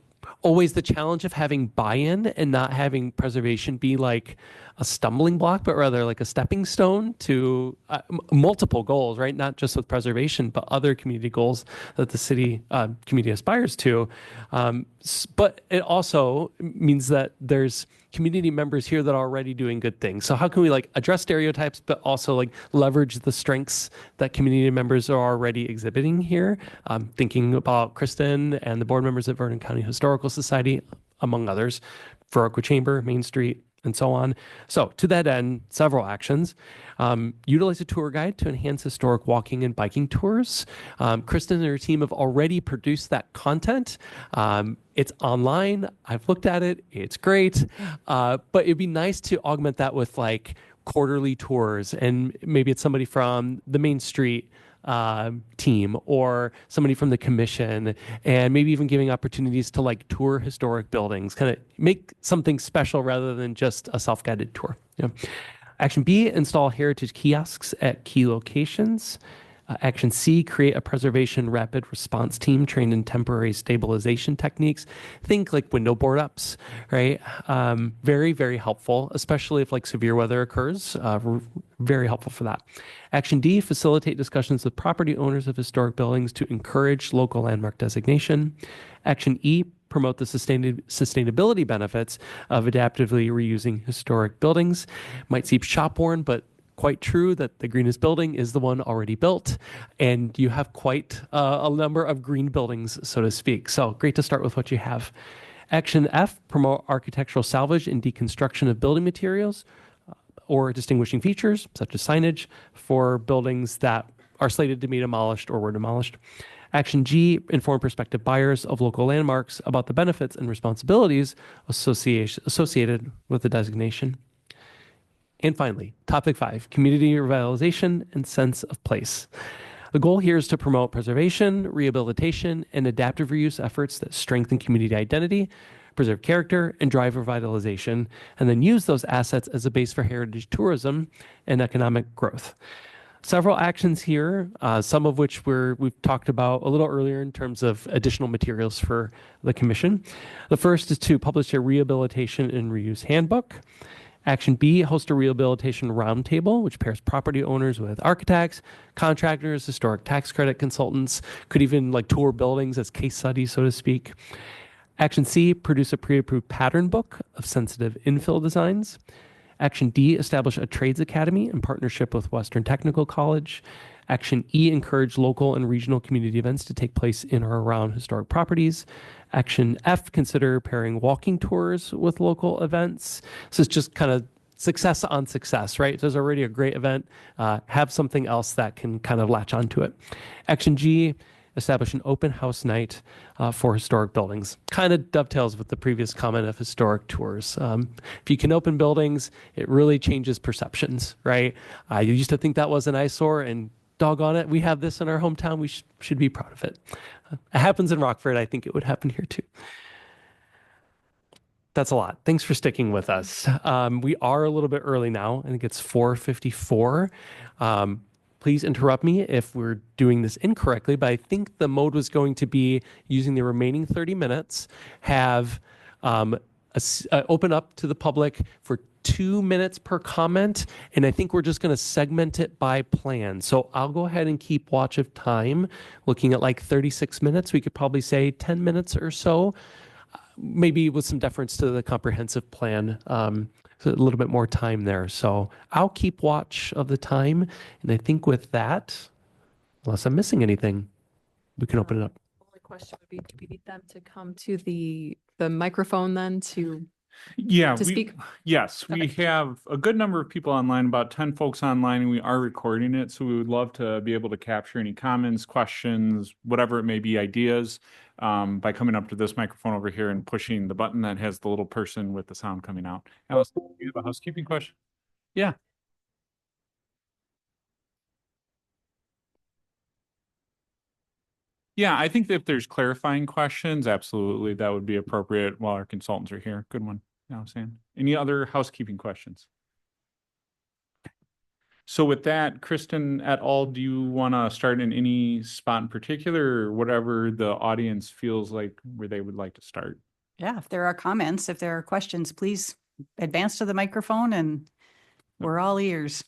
E: always the challenge of having buy-in and not having preservation be like a stumbling block, but rather like a stepping stone to multiple goals, right? Not just with preservation, but other community goals that the city community aspires to. But it also means that there's community members here that are already doing good things. So how can we like address stereotypes, but also like leverage the strengths that community members are already exhibiting here? Thinking about Kristen and the board members at Vernon County Historical Society, among others, Viroqua Chamber, Main Street, and so on. So to that end, several actions. Utilize a tour guide to enhance historic walking and biking tours. Kristen and her team have already produced that content. It's online. I've looked at it. It's great. But it'd be nice to augment that with like quarterly tours, and maybe it's somebody from the Main Street team or somebody from the commission, and maybe even giving opportunities to like tour historic buildings, kind of make something special rather than just a self-guided tour. Yeah. Action B, install heritage kiosks at key locations. Action C, create a preservation rapid response team trained in temporary stabilization techniques. Think like window board ups, right? Very, very helpful, especially if like severe weather occurs. Very helpful for that. Action D, facilitate discussions with property owners of historic buildings to encourage local landmark designation. Action E, promote the sustainability benefits of adaptively reusing historic buildings. Might seem shop worn, but quite true that the greenest building is the one already built, and you have quite a number of green buildings, so to speak. So great to start with what you have. Action F, promote architectural salvage and deconstruction of building materials or distinguishing features, such as signage, for buildings that are slated to be demolished or were demolished. Action G, inform prospective buyers of local landmarks about the benefits and responsibilities associated with the designation. And finally, topic 5, community revitalization and sense of place. The goal here is to promote preservation, rehabilitation, and adaptive reuse efforts that strengthen community identity, preserve character, and drive revitalization, and then use those assets as a base for heritage tourism and economic growth. Several actions here, some of which we've talked about a little earlier in terms of additional materials for the commission. The first is to publish a rehabilitation and reuse handbook. Action B, host a rehabilitation roundtable, which pairs property owners with architects, contractors, historic tax credit consultants, could even like tour buildings as case studies, so to speak. Action C, produce a pre-approved pattern book of sensitive infill designs. Action D, establish a trades academy in partnership with Western Technical College. Action E, encourage local and regional community events to take place in or around historic properties. Action F, consider pairing walking tours with local events. So it's just kind of success on success, right? There's already a great event. Have something else that can kind of latch onto it. Action G, establish an open house night for historic buildings. Kind of dovetails with the previous comment of historic tours. If you can open buildings, it really changes perceptions, right? You used to think that was an eyesore, and doggone it, we have this in our hometown. We should be proud of it. It happens in Rockford. I think it would happen here too. That's a lot. Thanks for sticking with us. We are a little bit early now. I think it's 4:54. Please interrupt me if we're doing this incorrectly, but I think the mode was going to be using the remaining 30 minutes, have open up to the public for 2 minutes per comment, and I think we're just going to segment it by plan. So I'll go ahead and keep watch of time, looking at like 36 minutes. We could probably say 10 minutes or so, maybe with some deference to the comprehensive plan. So a little bit more time there. So I'll keep watch of the time. And I think with that, unless I'm missing anything, we can open it up.
D: Only question would be, do we need them to come to the microphone then to
A: Yeah,
D: to speak?
A: yes, we
D: Okay.
A: have a good number of people online, about 10 folks online, and we are recording it. So we would love to be able to capture any comments, questions, whatever it may be, ideas, by coming up to this microphone over here and pushing the button that has the little person with the sound coming out. Alice, do you have a housekeeping question? Yeah. Yeah, I think that if there's clarifying questions, absolutely, that would be appropriate while our consultants are here. Good one. You know what I'm saying? Any other housekeeping questions? So with that, Kristen et al., do you want to start in any spot in particular, or whatever the audience feels like where they would like to start?
C: Yeah, if there are comments, if there are questions, please advance to the microphone and we're all ears.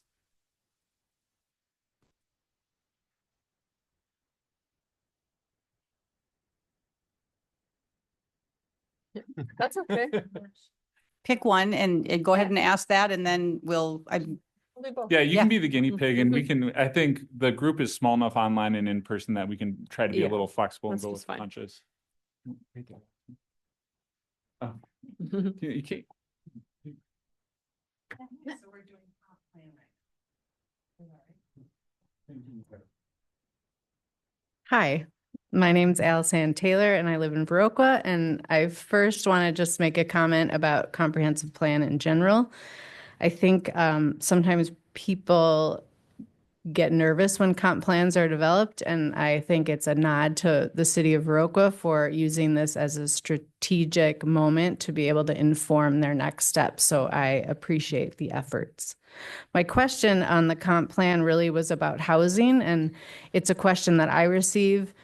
D: That's okay.
C: Pick one and go ahead and ask that, and then
A: Yeah, you
C: Yeah.
A: can be the guinea pig, and we can, I think the group is small enough online and in person that we can try to be a
D: Yeah,
A: little flexible and
D: that's
A: go
D: just
A: with
D: fine.
A: punches. Right there. Oh, you can't.
F: Hi, my name's Alison Taylor and I live in Viroqua, and I first want to just make a comment about comprehensive plan in general. I think sometimes people get nervous when comp plans are developed, and I think it's a nod to the city of Viroqua for using this as a strategic moment to be able to inform their next steps. So I appreciate the efforts. My question on the comp plan really was about housing, and it's a question that I receive.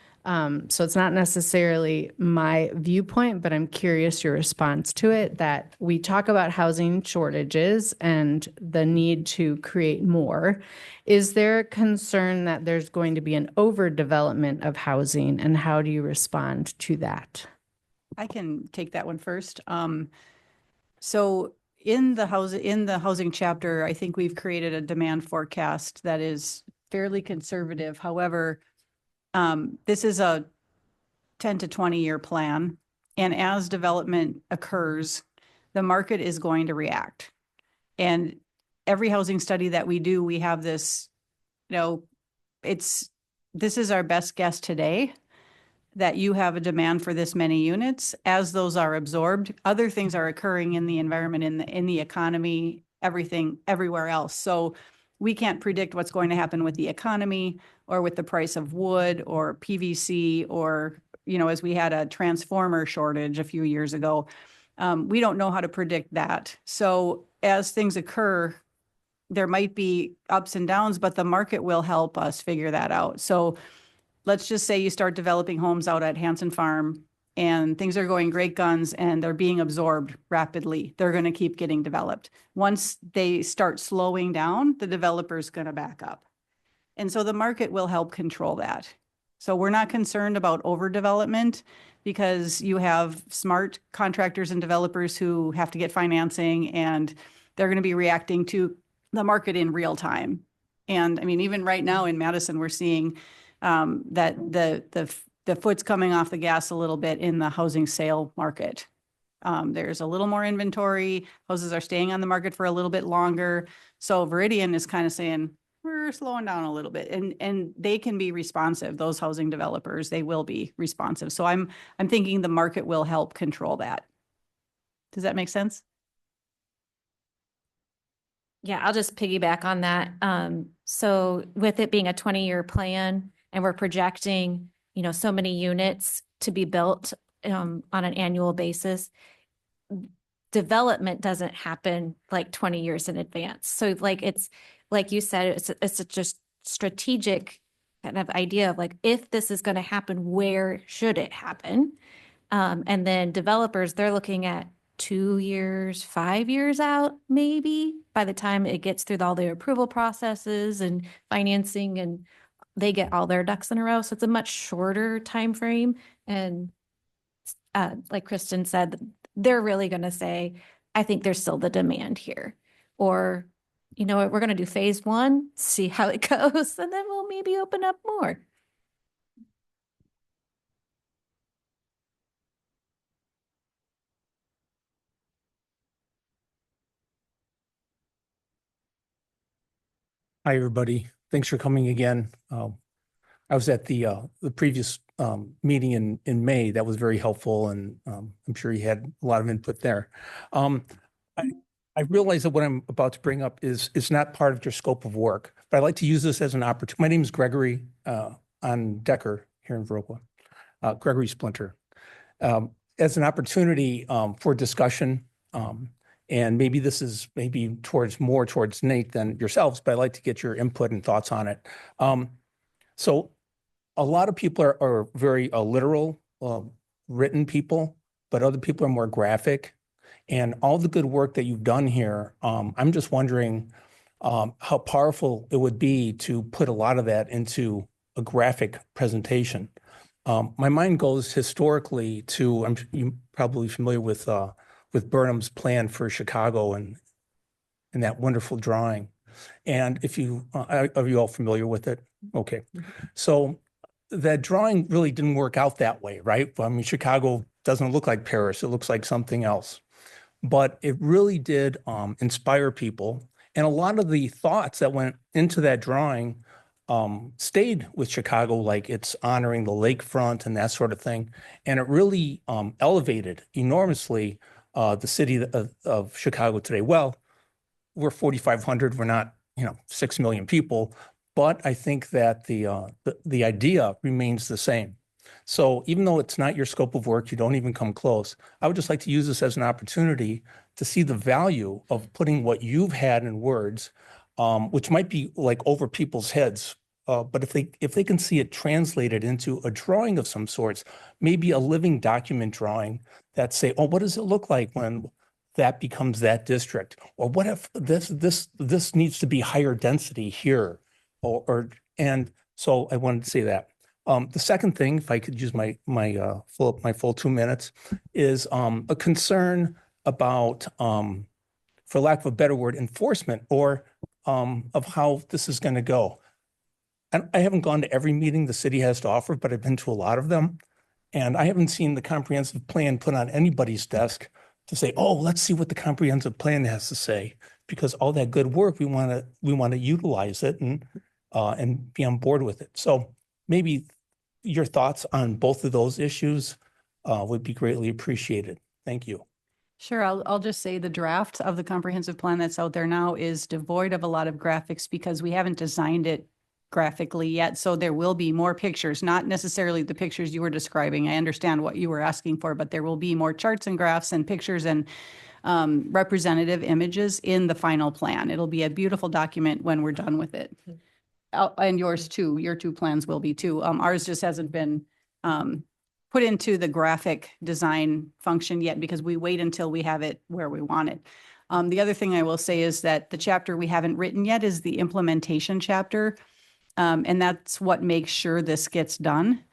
F: So it's not necessarily my viewpoint, but I'm curious your response to it, that we talk about housing shortages and the need to create more. Is there a concern that there's going to be an overdevelopment of housing, and how do you respond to that?
C: I can take that one first. So in the housing chapter, I think we've created a demand forecast that is fairly conservative. However, this is a 10 to 20-year plan. And as development occurs, the market is going to react. And every housing study that we do, we have this, this is our best guess today, that you have a demand for this many units. As those are absorbed, other things are occurring in the environment, in the economy, everything, everywhere else. So we can't predict what's going to happen with the economy or with the price of wood or PVC, or, as we had a transformer shortage a few years ago. We don't know how to predict that. So as things occur, there might be ups and downs, but the market will help us figure that out. So let's just say you start developing homes out at Hanson Farm and things are going great guns and they're being absorbed rapidly. They're going to keep getting developed. Once they start slowing down, the developer's going to back up. And so the market will help control that. So we're not concerned about overdevelopment because you have smart contractors and developers who have to get financing and they're going to be reacting to the market in real time. And I mean, even right now in Madison, we're seeing that the foot's coming off the gas a little bit in the housing sale market. There's a little more inventory. Houses are staying on the market for a little bit longer. So Veridian is kind of saying, we're slowing down a little bit, and they can be responsive. Those housing developers, they will be responsive. So I'm thinking the market will help control that. Does that make sense?
B: Yeah, I'll just piggyback on that. So with it being a 20-year plan and we're projecting, so many units to be built on an annual basis, development doesn't happen like 20 years in advance. So it's like you said, it's just strategic kind of idea of like, if this is going to happen, where should it happen? And then developers, they're looking at 2 years, 5 years out, maybe by the time it gets through all the approval processes and financing and they get all their ducks in a row. So it's a much shorter time frame. And like Kristen said, they're really going to say, I think there's still the demand here. Or, you know what, we're going to do phase 1, see how it goes, and then we'll maybe open up more.
G: Hi, everybody. Thanks for coming again. I was at the previous meeting in May. That was very helpful, and I'm sure you had a lot of input there. I realize that what I'm about to bring up is not part of your scope of work, but I'd like to use this as an opportunity. My name is Gregory on Decker here in Viroqua, Gregory Splinter, as an opportunity for discussion. And maybe this is more towards Nate than yourselves, but I'd like to get your input and thoughts on it. So a lot of people are very literal, written people, but other people are more graphic. And all the good work that you've done here, I'm just wondering how powerful it would be to put a lot of that into a graphic presentation. My mind goes historically to, you're probably familiar with Burnham's plan for Chicago and that wonderful drawing. And if are you all familiar with it? Okay. So that drawing really didn't work out that way, right? I mean, Chicago doesn't look like Paris. It looks like something else. But it really did inspire people. And a lot of the thoughts that went into that drawing stayed with Chicago, like it's honoring the lakefront and that sort of thing. And it really elevated enormously the city of Chicago today. Well, we're 4,500. We're not, 6 million people, but I think that the idea remains the same. So even though it's not your scope of work, you don't even come close. I would just like to use this as an opportunity to see the value of putting what you've had in words, which might be like over people's heads. But if they can see it translated into a drawing of some sorts, maybe a living document drawing that say, oh, what does it look like when that becomes that district? Or what if this needs to be higher density here? And so I wanted to say that. The second thing, if I could use my full 2 minutes, is a concern about, for lack of a better word, enforcement or of how this is going to go. And I haven't gone to every meeting the city has to offer, but I've been to a lot of them. And I haven't seen the comprehensive plan put on anybody's desk to say, oh, let's see what the comprehensive plan has to say, because all that good work, we want to utilize it and be on board with it. So maybe your thoughts on both of those issues would be greatly appreciated. Thank you.
C: Sure. I'll just say the draft of the comprehensive plan that's out there now is devoid of a lot of graphics because we haven't designed it graphically yet. So there will be more pictures, not necessarily the pictures you were describing. I understand what you were asking for, but there will be more charts and graphs and pictures and representative images in the final plan. It'll be a beautiful document when we're done with it. And yours too, your two plans will be too. Ours just hasn't been put into the graphic design function yet because we wait until we have it where we want it. The other thing I will say is that the chapter we haven't written yet is the implementation chapter. And that's what makes sure this gets done.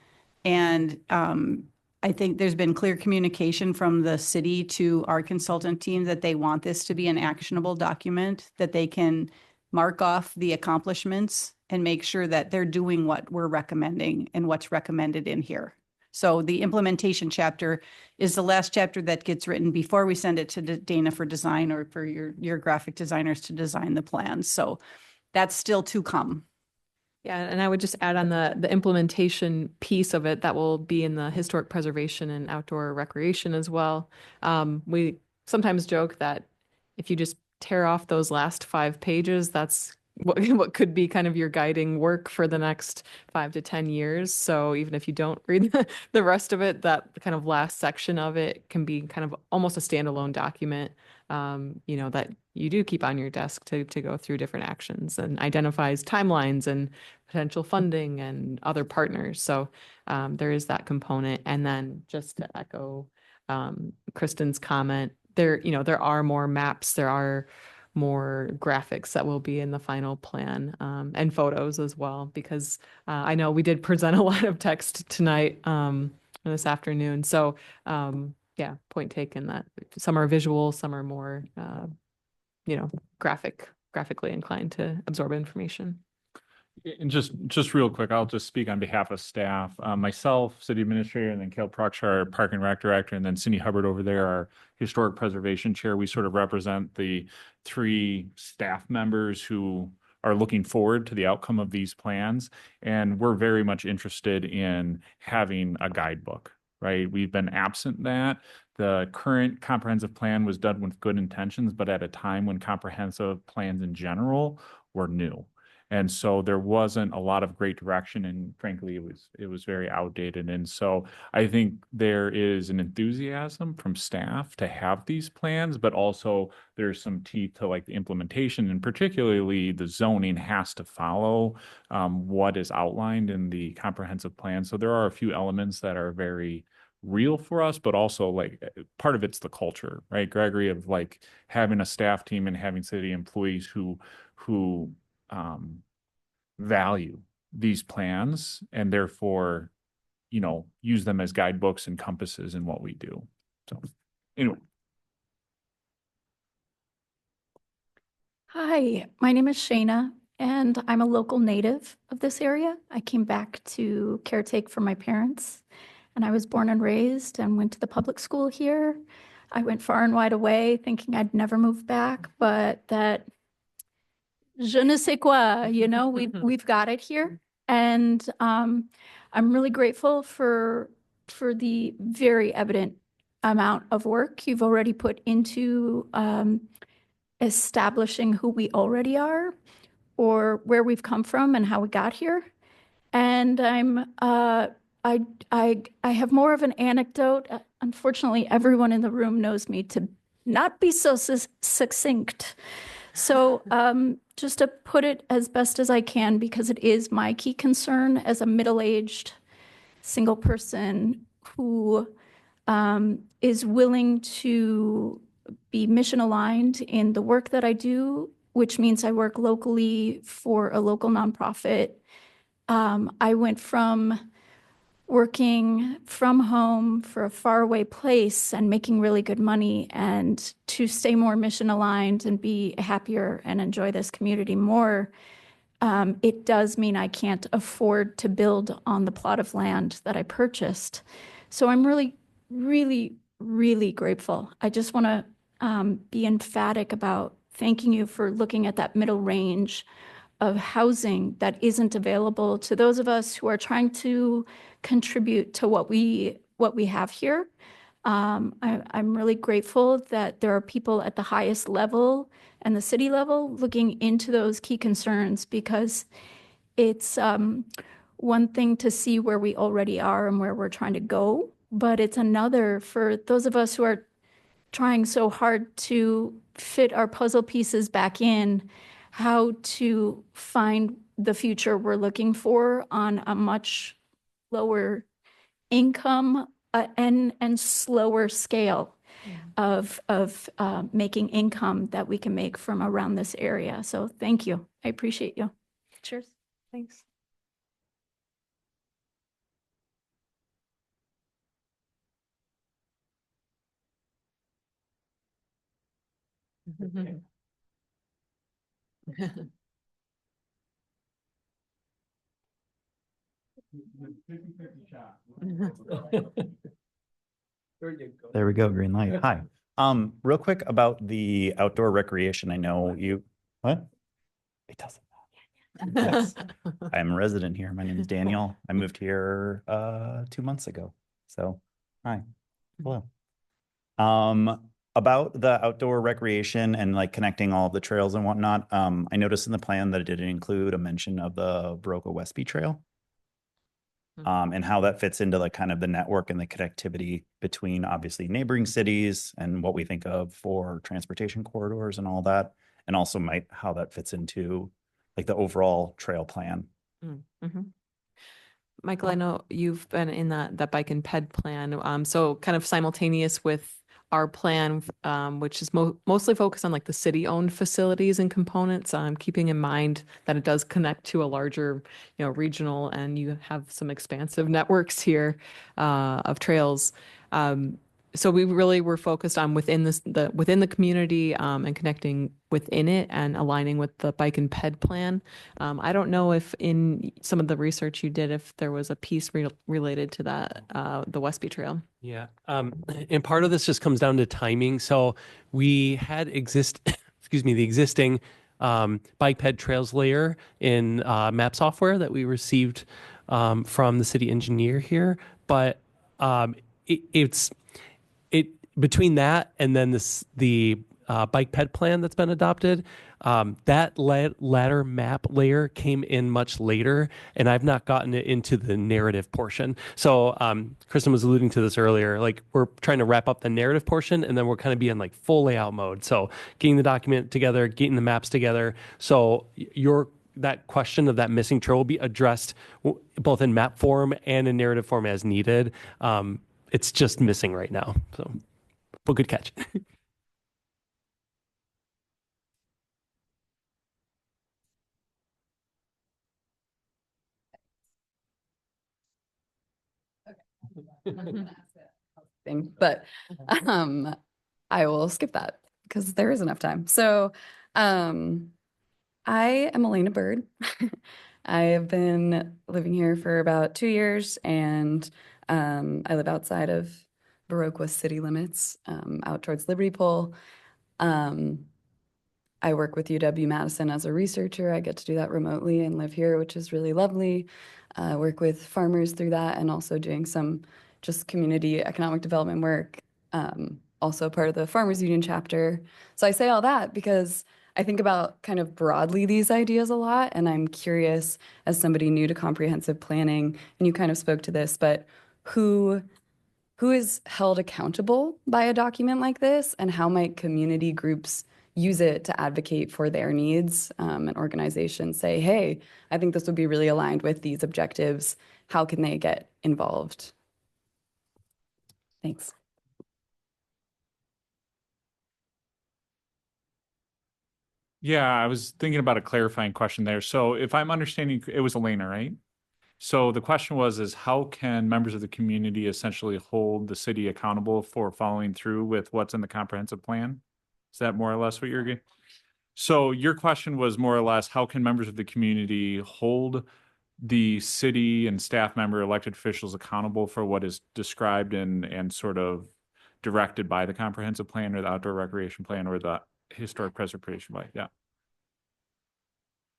C: And I think there's been clear communication from the city to our consultant team that they want this to be an actionable document, that they can mark off the accomplishments and make sure that they're doing what we're recommending and what's recommended in here. So the implementation chapter is the last chapter that gets written before we send it to Dana for design or for your graphic designers to design the plans. So that's still to come.
D: Yeah, and I would just add on the implementation piece of it that will be in the historic preservation and outdoor recreation as well. We sometimes joke that if you just tear off those last 5 pages, that's what could be kind of your guiding work for the next 5 to 10 years. So even if you don't read the rest of it, that kind of last section of it can be kind of almost a standalone document, that you do keep on your desk to go through different actions and identifies timelines and potential funding and other partners. So there is that component. And then just to echo Kristen's comment, there are more maps, there are more graphics that will be in the final plan, and photos as well, because I know we did present a lot of text tonight, this afternoon. So yeah, point taken that some are visual, some are more, graphically inclined to absorb information.
A: And just real quick, I'll just speak on behalf of staff. Myself, city administrator, and then Kel Pruksh, our park and rec director, and then Cindy Hubbard over there, our historic preservation chair. We sort of represent the 3 staff members who are looking forward to the outcome of these plans. And we're very much interested in having a guidebook, right? We've been absent that. The current comprehensive plan was done with good intentions, but at a time when comprehensive plans in general were new. And so there wasn't a lot of great direction, and frankly, it was very outdated. And so I think there is an enthusiasm from staff to have these plans, but also there's some teeth to like the implementation, and particularly the zoning has to follow what is outlined in the comprehensive plan. So there are a few elements that are very real for us, but also like part of it's the culture, right, Gregory, of like having a staff team and having city employees who value these plans and therefore, use them as guidebooks and compasses in what we do. So anyway.
H: Hi, my name is Shayna, and I'm a local native of this area. I came back to caretake for my parents, and I was born and raised and went to the public school here. I went far and wide away thinking I'd never move back, but that je ne sais quoi, we've got it here. And I'm really grateful for the very evident amount of work you've already put into establishing who we already are or where we've come from and how we got here. And I have more of an anecdote. Unfortunately, everyone in the room knows me to not be so succinct. So just to put it as best as I can, because it is my key concern as a middle-aged single person who is willing to be mission aligned in the work that I do, which means I work locally for a local nonprofit. I went from working from home for a faraway place and making really good money, and to stay more mission aligned and be happier and enjoy this community more, it does mean I can't afford to build on the plot of land that I purchased. So I'm really, really, really grateful. I just want to be emphatic about thanking you for looking at that middle range of housing that isn't available to those of us who are trying to contribute to what we have here. I'm really grateful that there are people at the highest level and the city level looking into those key concerns, because it's one thing to see where we already are and where we're trying to go, but it's another for those of us who are trying so hard to fit our puzzle pieces back in, how to find the future we're looking for on a much lower income and slower scale of making income that we can make from around this area. So thank you. I appreciate you.
D: Cheers. Thanks.
I: There we go, green light. Hi. Real quick about the outdoor recreation. I know you, what? It doesn't matter. Yes. I'm a resident here. My name is Daniel. I moved here 2 months ago. So, hi. Hello. About the outdoor recreation and like connecting all of the trails and whatnot, I noticed in the plan that it didn't include a mention of the Baroka Westby Trail. And how that fits into like kind of the network and the connectivity between obviously neighboring cities and what we think of for transportation corridors and all that, and also how that fits into like the overall trail plan.
D: Michael, I know you've been in that bike and ped plan. So kind of simultaneous with our plan, which is mostly focused on like the city-owned facilities and components, keeping in mind that it does connect to a larger, regional, and you have some expansive networks here of trails. So we really were focused on within the community and connecting within it and aligning with the bike and ped plan. I don't know if in some of the research you did, if there was a piece related to that, the Westby Trail.
E: Yeah. And part of this just comes down to timing. So we had the existing bike ped trails layer in map software that we received from the city engineer here. But it's between that and then the bike ped plan that's been adopted, that latter map layer came in much later, and I've not gotten it into the narrative portion. So Kristen was alluding to this earlier, like we're trying to wrap up the narrative portion, and then we're kind of be in like full layout mode. So getting the document together, getting the maps together. So that question of that missing trail will be addressed both in map form and in narrative form as needed. It's just missing right now. So, but good catch.
J: Thing, but I will skip that because there is enough time. So I am Elena Bird. I have been living here for about 2 years, and I live outside of Baroka city limits, out towards Liberty Pole. I work with UW-Madison as a researcher. I get to do that remotely and live here, which is really lovely. I work with farmers through that, and also doing some just community economic development work, also part of the Farmers Union chapter. So I say all that because I think about kind of broadly these ideas a lot, and I'm curious, as somebody new to comprehensive planning, and you kind of spoke to this, but who is held accountable by a document like this, and how might community groups use it to advocate for their needs, and organizations say, hey, I think this would be really aligned with these objectives. How can they get involved? Thanks.
A: Yeah, I was thinking about a clarifying question there. So if I'm understanding, it was Elena, right? So the question is how can members of the community essentially hold the city accountable for following through with what's in the comprehensive plan? Is that more or less what you're getting? So your question was more or less, how can members of the community hold the city and staff member elected officials accountable for what is described and sort of directed by the comprehensive plan or the outdoor recreation plan or the historic preservation plan? Yeah.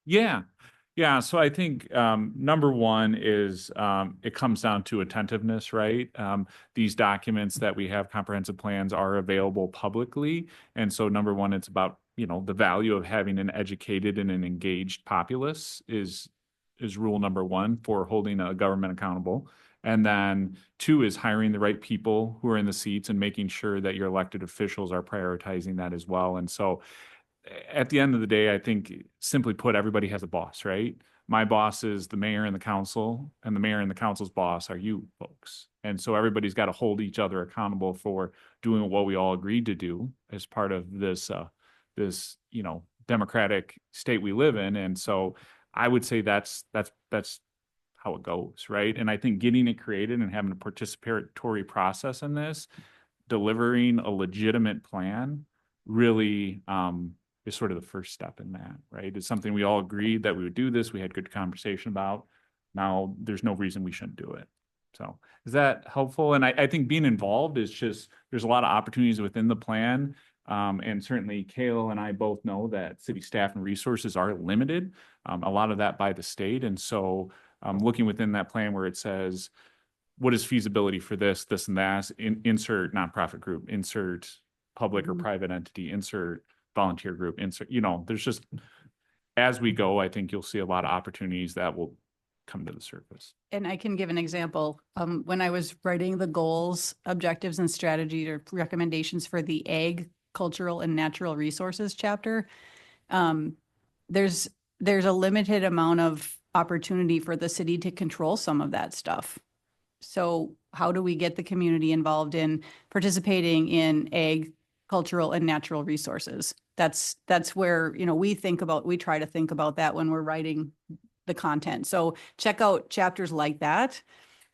A: Yeah. Yeah. So I think number one is it comes down to attentiveness, right? These documents that we have, comprehensive plans, are available publicly. And so number one, it's about, the value of having an educated and an engaged populace is rule number one for holding a government accountable. And then 2 is hiring the right people who are in the seats and making sure that your elected officials are prioritizing that as well. And so at the end of the day, I think simply put, everybody has a boss, right? My boss is the mayor and the council, and the mayor and the council's boss are you folks. And so everybody's got to hold each other accountable for doing what we all agreed to do as part of this, democratic state we live in. And so I would say that's how it goes, right? And I think getting it created and having a participatory process in this, delivering a legitimate plan, really is sort of the first step in that, right? It's something we all agreed that we would do this. We had good conversation about. Now there's no reason we shouldn't do it. So is that helpful? And I think being involved is just, there's a lot of opportunities within the plan. And certainly Kale and I both know that city staff and resources are limited, a lot of that by the state. And so looking within that plan where it says, what is feasibility for this, this and that, insert nonprofit group, insert public or private entity, insert volunteer group, insert, there's just, as we go, I think you'll see a lot of opportunities that will come to the surface.
C: And I can give an example. When I was writing the goals, objectives, and strategy or recommendations for the ag, cultural, and natural resources chapter, there's a limited amount of opportunity for the city to control some of that stuff. So how do we get the community involved in participating in ag, cultural, and natural resources? That's where, we try to think about that when we're writing the content. So check out chapters like that.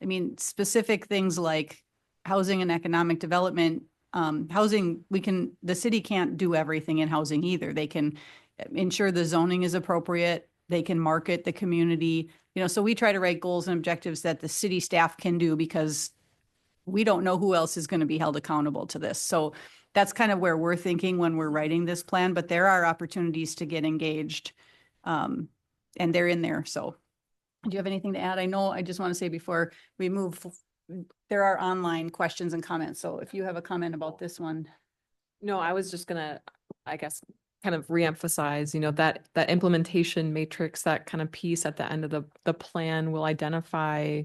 C: I mean, specific things like housing and economic development, housing, the city can't do everything in housing either. They can ensure the zoning is appropriate. They can market the community, so we try to write goals and objectives that the city staff can do because we don't know who else is going to be held accountable to this. So that's kind of where we're thinking when we're writing this plan, but there are opportunities to get engaged. And they're in there. So do you have anything to add? I just want to say before we move, there are online questions and comments. So if you have a comment about this one.
D: No, I was just gonna, I guess, kind of reemphasize, that implementation matrix, that kind of piece at the end of the plan will identify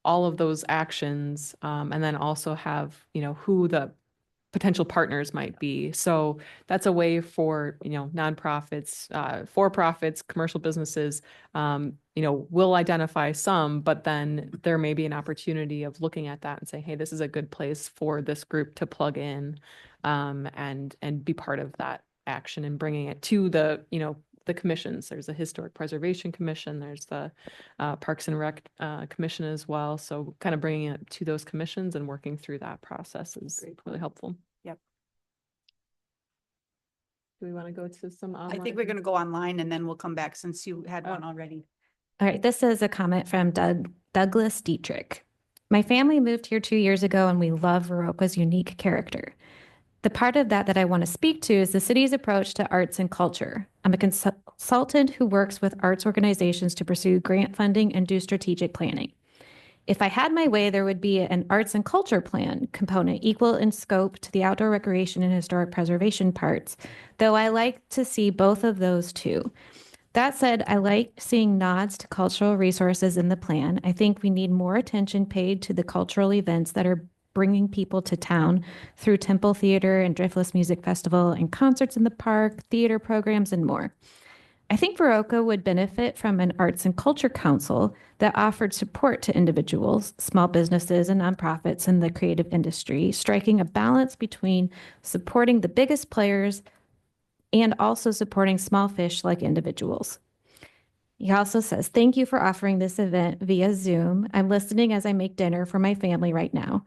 D: all of those actions, and then also have, who the potential partners might be. So that's a way for, nonprofits, for-profits, commercial businesses, will identify some, but then there may be an opportunity of looking at that and saying, hey, this is a good place for this group to plug in, and be part of that action and bringing it to the commissions. There's a Historic Preservation Commission, there's the Parks and Rec Commission as well. So kind of bringing it to those commissions and working through that process is really helpful.
C: Yep.
D: Do we want to go to some online?
C: I think we're going to go online and then we'll come back since you had one already.
B: All right, this is a comment from Douglas Dietrich. My family moved here 2 years ago and we love Viroqua's unique character. The part of that I want to speak to is the city's approach to arts and culture. I'm a consultant who works with arts organizations to pursue grant funding and do strategic planning. If I had my way, there would be an arts and culture plan component equal in scope to the outdoor recreation and historic preservation parts, though I like to see both of those too. That said, I like seeing nods to cultural resources in the plan. I think we need more attention paid to the cultural events that are bringing people to town through Temple Theater and Driftless Music Festival and concerts in the park, theater programs, and more. I think Viroqua would benefit from an arts and culture council that offered support to individuals, small businesses, and nonprofits in the creative industry, striking a balance between supporting the biggest players and also supporting small fish like individuals. He also says, thank you for offering this event via Zoom. I'm listening as I make dinner for my family right now.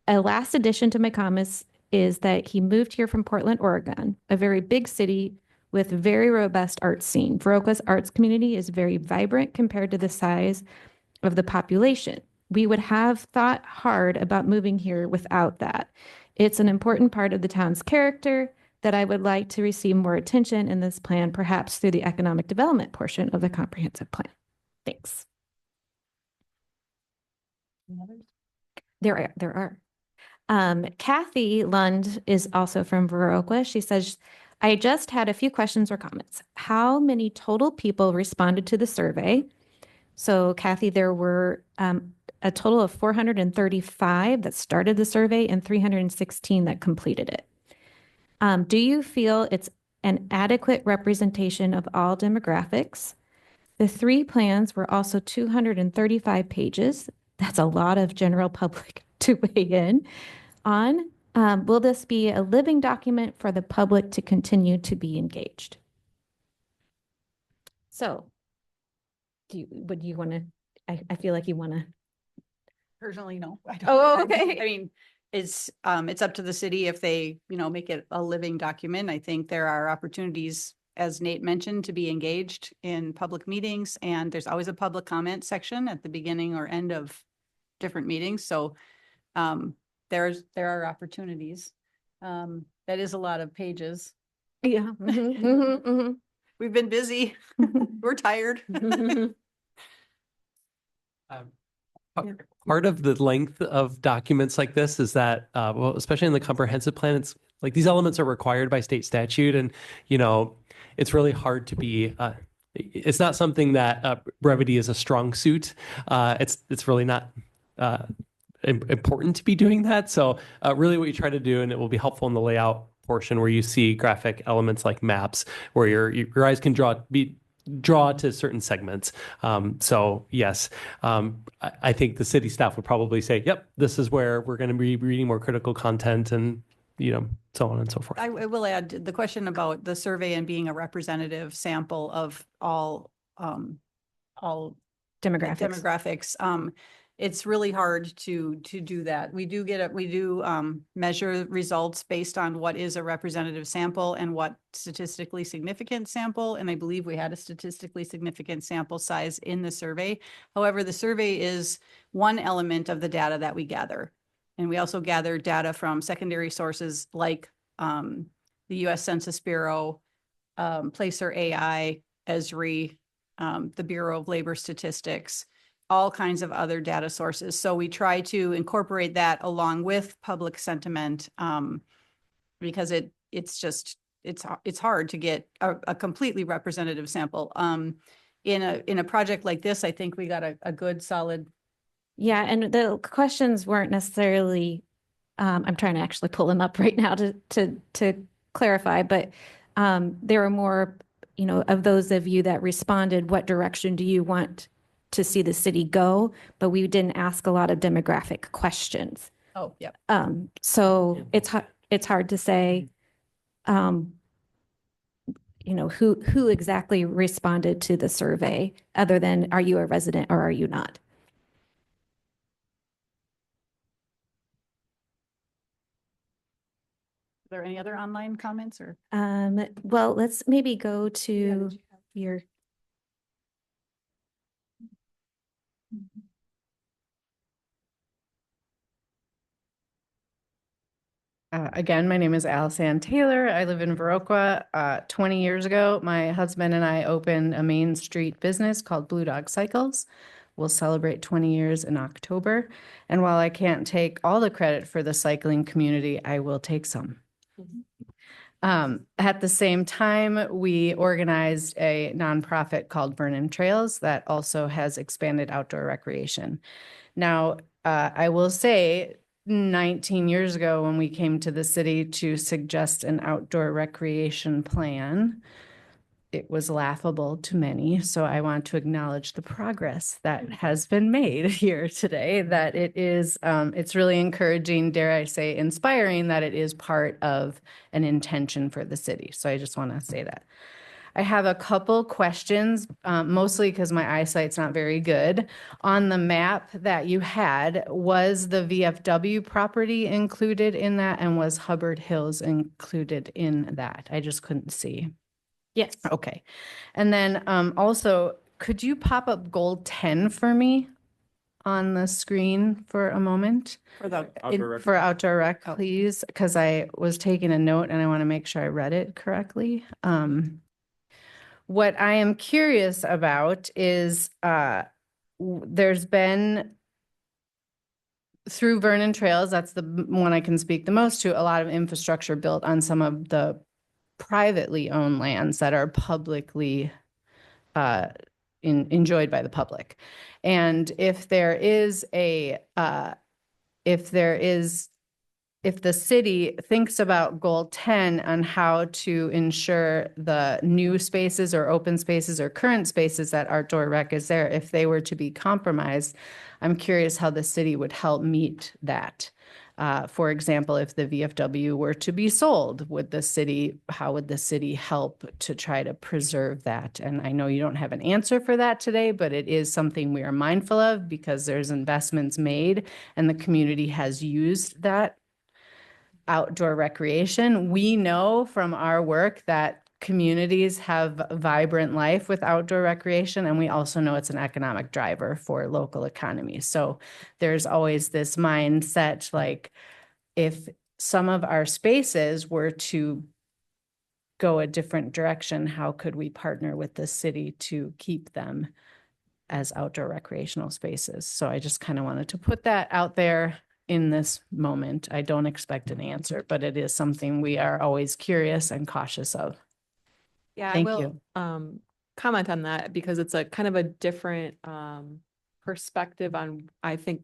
B: A last addition to my comments is that he moved here from Portland, Oregon, a very big city with very robust art scene. Viroqua's arts community is very vibrant compared to the size of the population. We would have thought hard about moving here without that. It's an important part of the town's character that I would like to receive more attention in this plan, perhaps through the economic development portion of the comprehensive plan. Thanks.
D: Any others?
B: There are. Kathy Lund is also from Viroqua. She says, I just had a few questions or comments. How many total people responded to the survey? So Kathy, there were a total of 435 that started the survey and 316 that completed it. Do you feel it's an adequate representation of all demographics? The 3 plans were also 235 pages. That's a lot of general public to weigh in on. Will this be a living document for the public to continue to be engaged? So, would you want to, I feel like you want to.
C: Personally, no. I don't.
B: Oh,
C: I
B: okay.
C: mean, it's up to the city if they, make it a living document. I think there are opportunities, as Nate mentioned, to be engaged in public meetings, and there's always a public comment section at the beginning or end of different meetings. So there are opportunities. That is a lot of pages.
B: Yeah.
C: We've been busy. We're tired.
E: Part of the length of documents like this is that, well, especially in the comprehensive plan, it's like these elements are required by state statute, and it's really hard to be. It's not something that brevity is a strong suit. It's really not important to be doing that. So really, what you try to do, and it will be helpful in the layout portion where you see graphic elements like maps, where your eyes can draw to certain segments. So yes, I think the city staff would probably say, yep, this is where we're going to be reading more critical content and, so on and so forth.
C: I will add the question about the survey and being a representative sample of all demographics. It's really hard to do that. We do measure results based on what is a representative sample and what statistically significant sample. And I believe we had a statistically significant sample size in the survey. However, the survey is one element of the data that we gather. And we also gather data from secondary sources like the US Census Bureau, Placer AI, Esri, the Bureau of Labor Statistics, all kinds of other data sources. So we try to incorporate that along with public sentiment, because it's hard to get a completely representative sample. In a project like this, I think we got a good solid.
B: Yeah, and the questions weren't necessarily, I'm trying to actually pull them up right now to clarify, but there were more, of those of you that responded, what direction do you want to see the city go? But we didn't ask a lot of demographic questions.
C: Oh, yeah.
B: So it's hard to say, who exactly responded to the survey other than, are you a resident or are you not?
C: Are there any other online comments or?
B: Well, let's maybe go to your.
F: Again, my name is Alisanne Taylor. I live in Viroqua. 20 years ago, my husband and I opened a Main Street business called Blue Dog Cycles. We'll celebrate 20 years in October. And while I can't take all the credit for the cycling community, I will take some. At the same time, we organized a nonprofit called Vernon Trails that also has expanded outdoor recreation. Now, I will say 19 years ago when we came to the city to suggest an outdoor recreation plan, it was laughable to many. So I want to acknowledge the progress that has been made here today, that it is, it's really encouraging, dare I say, inspiring that it is part of an intention for the city. So I just want to say that. I have a couple questions, mostly because my eyesight's not very good. On the map that you had, was the VFW property included in that, and was Hubbard Hills included in that? I just couldn't see.
B: Yes.
F: Okay. And then also, could you pop up goal 10 for me on the screen for a moment?
C: For the
F: For outdoor rec,
C: Oh.
F: please, because I was taking a note and I want to make sure I read it correctly. What I am curious about is there's been, through Vernon Trails, that's the one I can speak the most to, a lot of infrastructure built on some of the privately owned lands that are publicly enjoyed by the public. And if the city thinks about goal 10 on how to ensure the new spaces or open spaces or current spaces that outdoor rec is there, if they were to be compromised, I'm curious how the city would help meet that. For example, if the VFW were to be sold, how would the city help to try to preserve that? And I know you don't have an answer for that today, but it is something we are mindful of because there's investments made and the community has used that outdoor recreation. We know from our work that communities have vibrant life with outdoor recreation, and we also know it's an economic driver for local economies. So there's always this mindset, like if some of our spaces were to go a different direction, how could we partner with the city to keep them as outdoor recreational spaces? So I just kind of wanted to put that out there in this moment. I don't expect an answer, but it is something we are always curious and cautious of.
D: Yeah,
F: Thank
D: I will
F: you.
D: comment on that because it's a kind of a different perspective on, I think,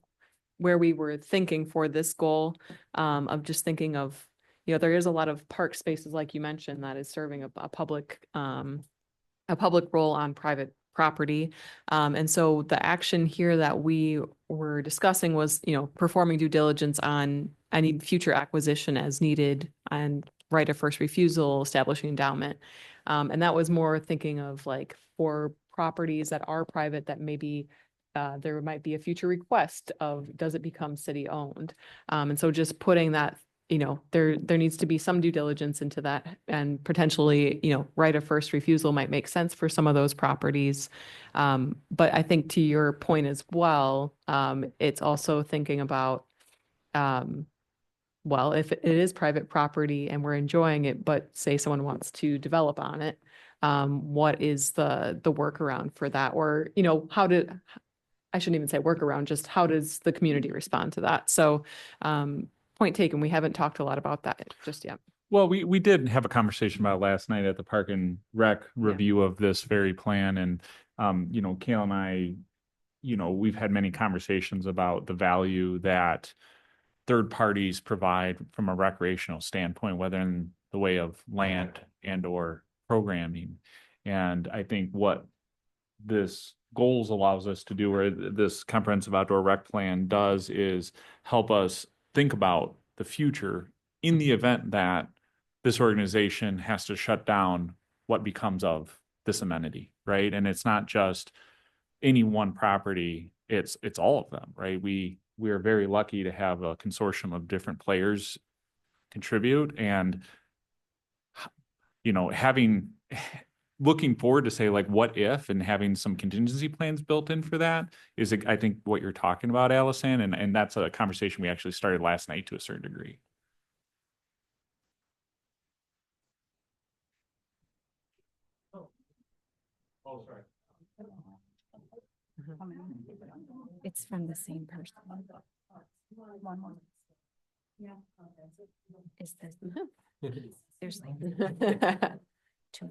D: where we were thinking for this goal of just thinking of, there is a lot of park spaces, like you mentioned, that is serving a public role on private property. And so the action here that we were discussing was, performing due diligence on any future acquisition as needed and right of first refusal, establishing endowment. And that was more thinking of like for properties that are private that maybe there might be a future request of, does it become city owned? And so just putting that, there needs to be some due diligence into that, and potentially, right of first refusal might make sense for some of those properties. But I think to your point as well, it's also thinking about, well, if it is private property and we're enjoying it, but say someone wants to develop on it, what is the workaround for that? Or, I shouldn't even say workaround, just how does the community respond to that? So, point taken, we haven't talked a lot about that just yet.
A: Well, we did have a conversation about it last night at the Park and Rec review of this very plan. And, Kayla and I, we've had many conversations about the value that third parties provide from a recreational standpoint, whether in the way of land and or programming. And I think what this goals allows us to do, or this comprehensive outdoor rec plan does, is help us think about the future in the event that this organization has to shut down what becomes of this amenity, right? And it's not just any one property, it's all of them, right? We are very lucky to have a consortium of different players contribute, and looking forward to say, like, what if, and having some contingency plans built in for that is, I think, what you're talking about, Allison. And that's a conversation we actually started last night to a certain degree. Oh, sorry.
B: It's from the same person. Is this? There's like two.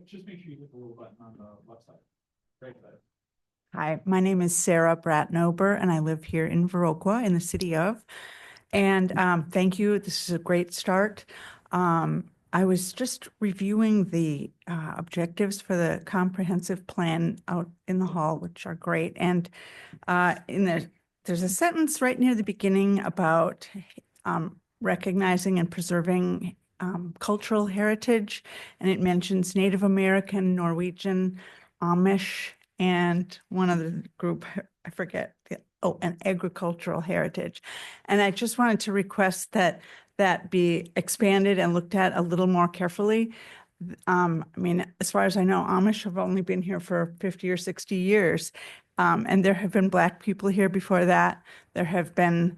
A: Just make sure you hit the little button on the left side. Right side.
K: Hi, my name is Sarah Bratnober, and I live here in Viroqua in the city of. And thank you. This is a great start. I was just reviewing the objectives for the comprehensive plan out in the hall, which are great. And there's a sentence right near the beginning about recognizing and preserving cultural heritage, and it mentions Native American, Norwegian, Amish, and one other group, I forget, and agricultural heritage. And I just wanted to request that be expanded and looked at a little more carefully. I mean, as far as I know, Amish have only been here for 50 or 60 years. And there have been Black people here before that. There have been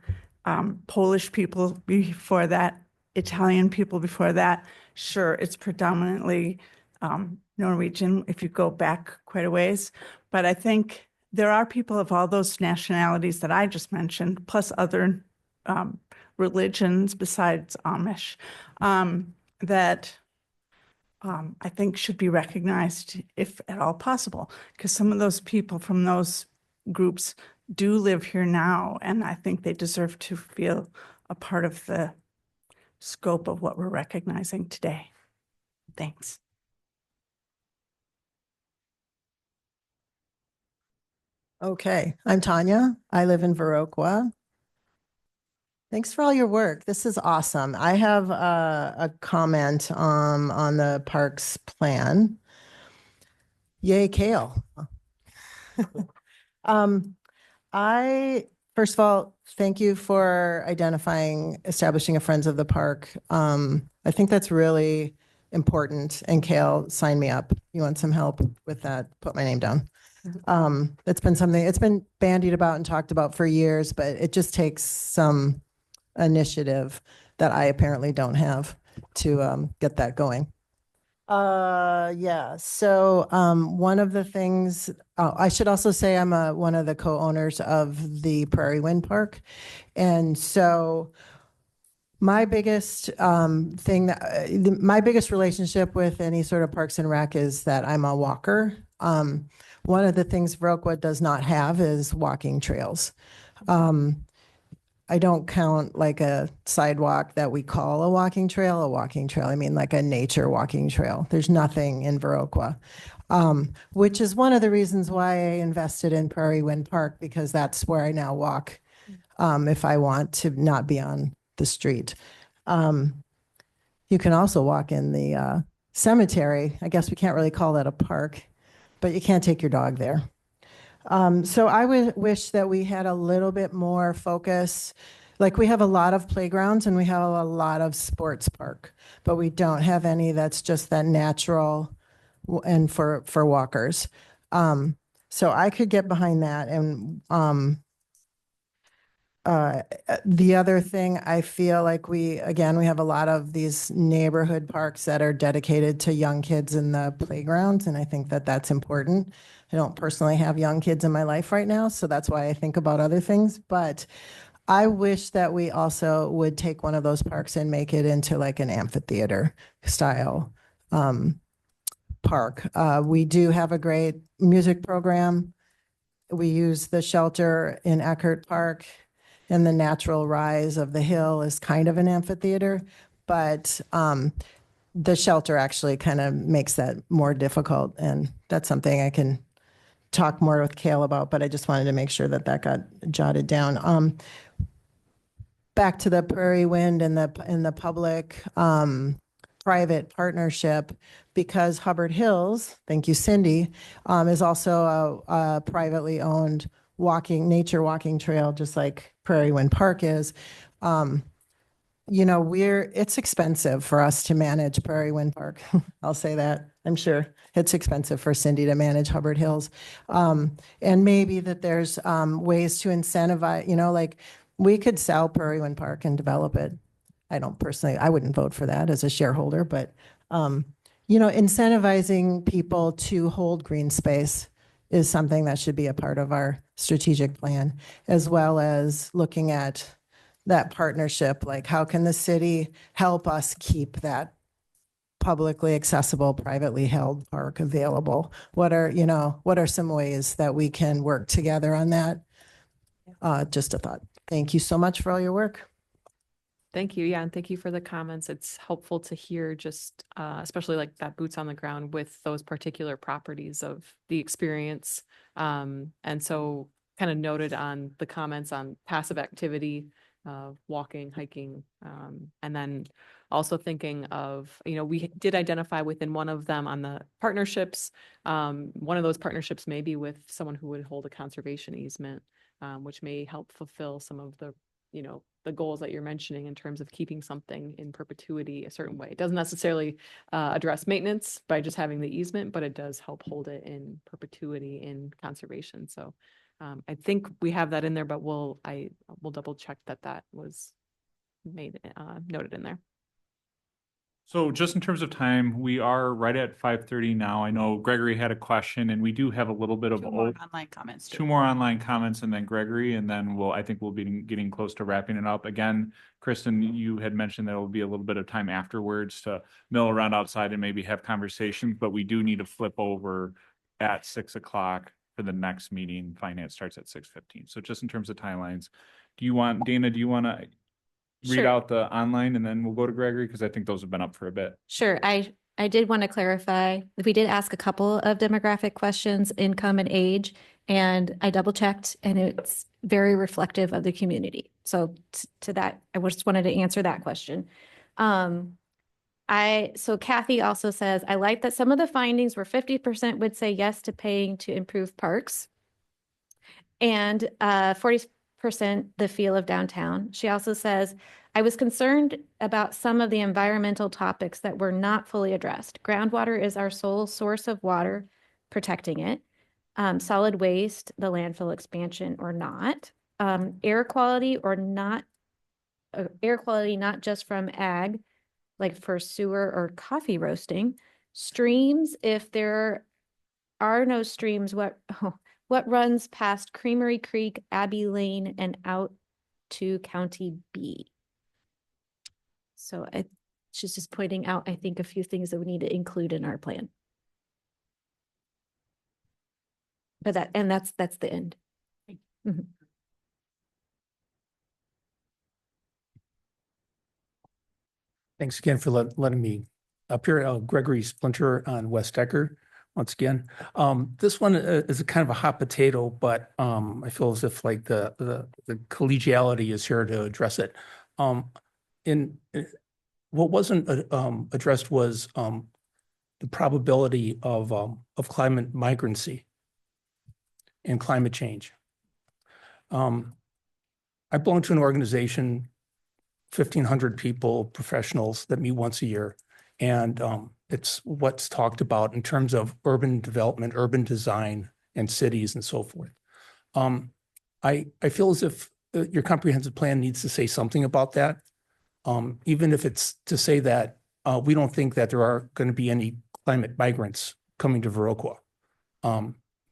K: Polish people before that, Italian people before that. Sure, it's predominantly Norwegian if you go back quite a ways. But I think there are people of all those nationalities that I just mentioned, plus other religions besides Amish, that I think should be recognized if at all possible, because some of those people from those groups do live here now, and I think they deserve to feel a part of the scope of what we're recognizing today. Thanks.
L: Okay, I'm Tanya. I live in Viroqua. Thanks for all your work. This is awesome. I have a comment on the parks plan. Yay, kale. I, first of all, thank you for establishing a Friends of the Park. I think that's really important. And Kale, sign me up. You want some help with that? Put my name down. It's been something, it's been bandied about and talked about for years, but it just takes some initiative that I apparently don't have to get that going. Yeah. So one of the things, I should also say I'm one of the co-owners of the Prairie Wind Park. And so my biggest my biggest relationship with any sort of Parks and Rec is that I'm a walker. One of the things Viroqua does not have is walking trails. I don't count like a sidewalk that we call a walking trail. I mean, like a nature walking trail. There's nothing in Viroqua, which is one of the reasons why I invested in Prairie Wind Park, because that's where I now walk if I want to not be on the street. You can also walk in the cemetery. I guess we can't really call that a park, but you can't take your dog there. So I would wish that we had a little bit more focus. Like we have a lot of playgrounds and we have a lot of sports park, but we don't have any that's just that natural and for walkers. So I could get behind that. And the other thing, I feel like we have a lot of these neighborhood parks that are dedicated to young kids in the playgrounds. And I think that that's important. I don't personally have young kids in my life right now, so that's why I think about other things. But I wish that we also would take one of those parks and make it into like an amphitheater style park. We do have a great music program. We use the shelter in Eckert Park, and the natural rise of the hill is kind of an amphitheater, but the shelter actually kind of makes that more difficult. And that's something I can talk more with Kale about, but I just wanted to make sure that that got jotted down. Back to the Prairie Wind and the public private partnership, because Hubbard Hills, thank you, Cindy, is also a privately owned nature walking trail, just like Prairie Wind Park is. You know, it's expensive for us to manage Prairie Wind Park. I'll say that. I'm sure it's expensive for Cindy to manage Hubbard Hills. And maybe that there's ways to incentivize, like we could sell Prairie Wind Park and develop it. I wouldn't vote for that as a shareholder, but, incentivizing people to hold green space is something that should be a part of our strategic plan, as well as looking at that partnership, like how can the city help us keep that publicly accessible, privately held park available? What are some ways that we can work together on that? Just a thought. Thank you so much for all your work.
D: Thank you. Yeah. And thank you for the comments. It's helpful to hear just, especially like that boots on the ground with those particular properties of the experience. And so kind of noted on the comments on passive activity, walking, hiking, and then also thinking of, we did identify within one of them on the partnerships. One of those partnerships may be with someone who would hold a conservation easement, which may help fulfill some of the goals that you're mentioning in terms of keeping something in perpetuity a certain way. It doesn't necessarily address maintenance by just having the easement, but it does help hold it in perpetuity in conservation. So I think we have that in there, but we'll double check that was made noted in there.
A: So just in terms of time, we are right at 5:30 now. I know Gregory had a question and we do have a little bit of
C: Two more online comments.
A: two more online comments and then Gregory, and then I think we'll be getting close to wrapping it up. Again, Kristen, you had mentioned there will be a little bit of time afterwards to mill around outside and maybe have conversations, but we do need to flip over at 6 o'clock for the next meeting. Finance starts at 6:15. So just in terms of timelines, Dana, do you want to read
B: Sure.
A: out the online and then we'll go to Gregory? Because I think those have been up for a bit.
B: Sure. I did want to clarify, we did ask a couple of demographic questions, income and age, and I double checked and it's very reflective of the community. So to that, I just wanted to answer that question. So Kathy also says, I like that some of the findings were 50% would say yes to paying to improve parks and 40% the feel of downtown. She also says, I was concerned about some of the environmental topics that were not fully addressed. Groundwater is our sole source of water, protecting it. Solid waste, the landfill expansion or not. Air quality or not, air quality not just from ag, like for sewer or coffee roasting. Streams, if there are no streams, what runs past Creamery Creek, Abbey Lane, and out to County B? So she's just pointing out, I think, a few things that we need to include in our plan. But that's the end. Mhm.
G: Thanks again for letting me appear. Gregory Splinter on West Decker. Once again, this one is a kind of a hot potato, but I feel as if like the collegiality is here to address it. What wasn't addressed was the probability of climate migrancy and climate change. I belong to an organization, 1,500 people, professionals that meet once a year. And it's what's talked about in terms of urban development, urban design, and cities and so forth. I feel as if your comprehensive plan needs to say something about that, even if it's to say that we don't think that there are going to be any climate migrants coming to Viroqua.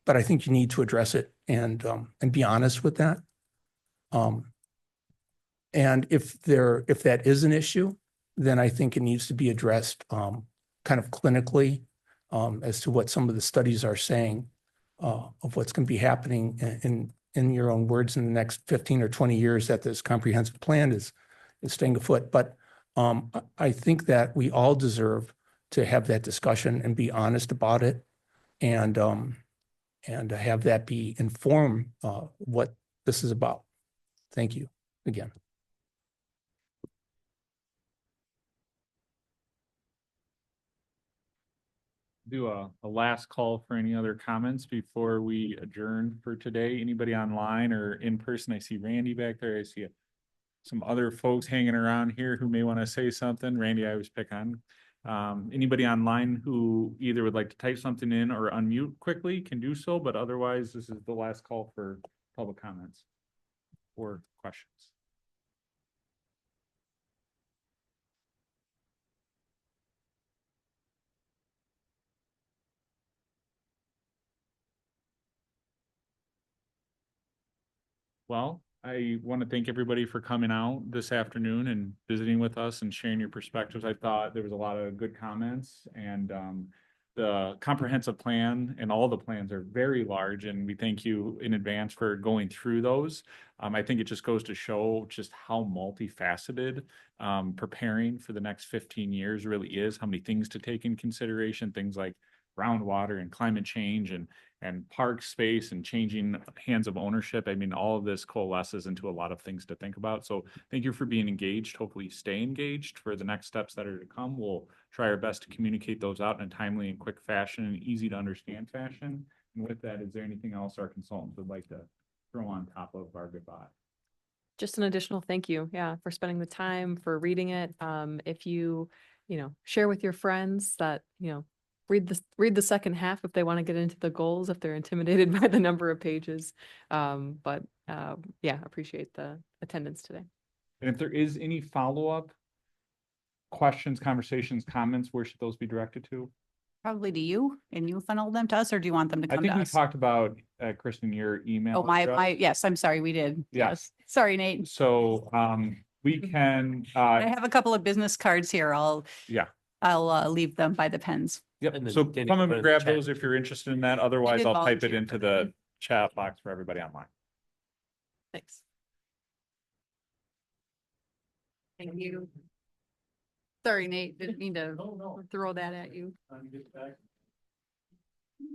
G: But I think you need to address it and be honest with that. And if that is an issue, then I think it needs to be addressed kind of clinically as to what some of the studies are saying of what's going to be happening in your own words in the next 15 or 20 years that this comprehensive plan is staying afoot. But I think that we all deserve to have that discussion and be honest about it and have that be inform what this is about. Thank you again.
A: Do a last call for any other comments before we adjourn for today. Anybody online or in person? I see Randy back there. I see some other folks hanging around here who may want to say something. Randy, I always pick on. Anybody online who either would like to type something in or unmute quickly can do so, but otherwise this is the last call for public comments or questions. Well, I want to thank everybody for coming out this afternoon and visiting with us and sharing your perspectives. I thought there was a lot of good comments and the comprehensive plan and all the plans are very large and we thank you in advance for going through those. I think it just goes to show just how multifaceted preparing for the next 15 years really is, how many things to take in consideration, things like groundwater and climate change and park space and changing hands of ownership. I mean, all of this coalesces into a lot of things to think about. So thank you for being engaged. Hopefully you stay engaged for the next steps that are to come. We'll try our best to communicate those out in a timely and quick fashion and easy to understand fashion. And with that, is there anything else our consultants would like to throw on top of our goodbye?
D: Just an additional thank you, for spending the time, for reading it. If you share with your friends that, read the second half if they want to get into the goals, if they're intimidated by the number of pages. Appreciate the attendance today.
A: And if there is any follow-up, questions, conversations, comments, where should those be directed to?
C: Probably to you, and you funnel them to us, or do you want them to
A: I
C: come
A: think
C: to
A: we
C: us?
A: talked about, Kristen, your email.
C: Oh,
A: address.
C: yes, I'm sorry, we did.
A: Yeah.
C: Yes. Sorry, Nate.
A: So, we can,
C: I have a couple of business cards here.
A: yeah.
C: I'll leave them by the pens.
A: Yep.
E: And then
A: So
E: Danny
A: come
E: can
A: and
E: put it in the
A: grab
E: chat.
A: those if you're interested in that. Otherwise,
C: did
A: I'll type it
C: volunteer
A: into
C: for
A: the chat box for everybody online.
D: Thanks.
C: Thank you. Sorry, Nate, didn't mean to throw that at you.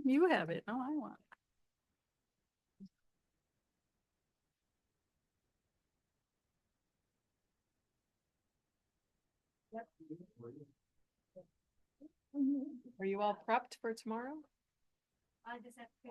C: You have it. No, I want.
D: Are you all prepped for tomorrow?
B: I just have to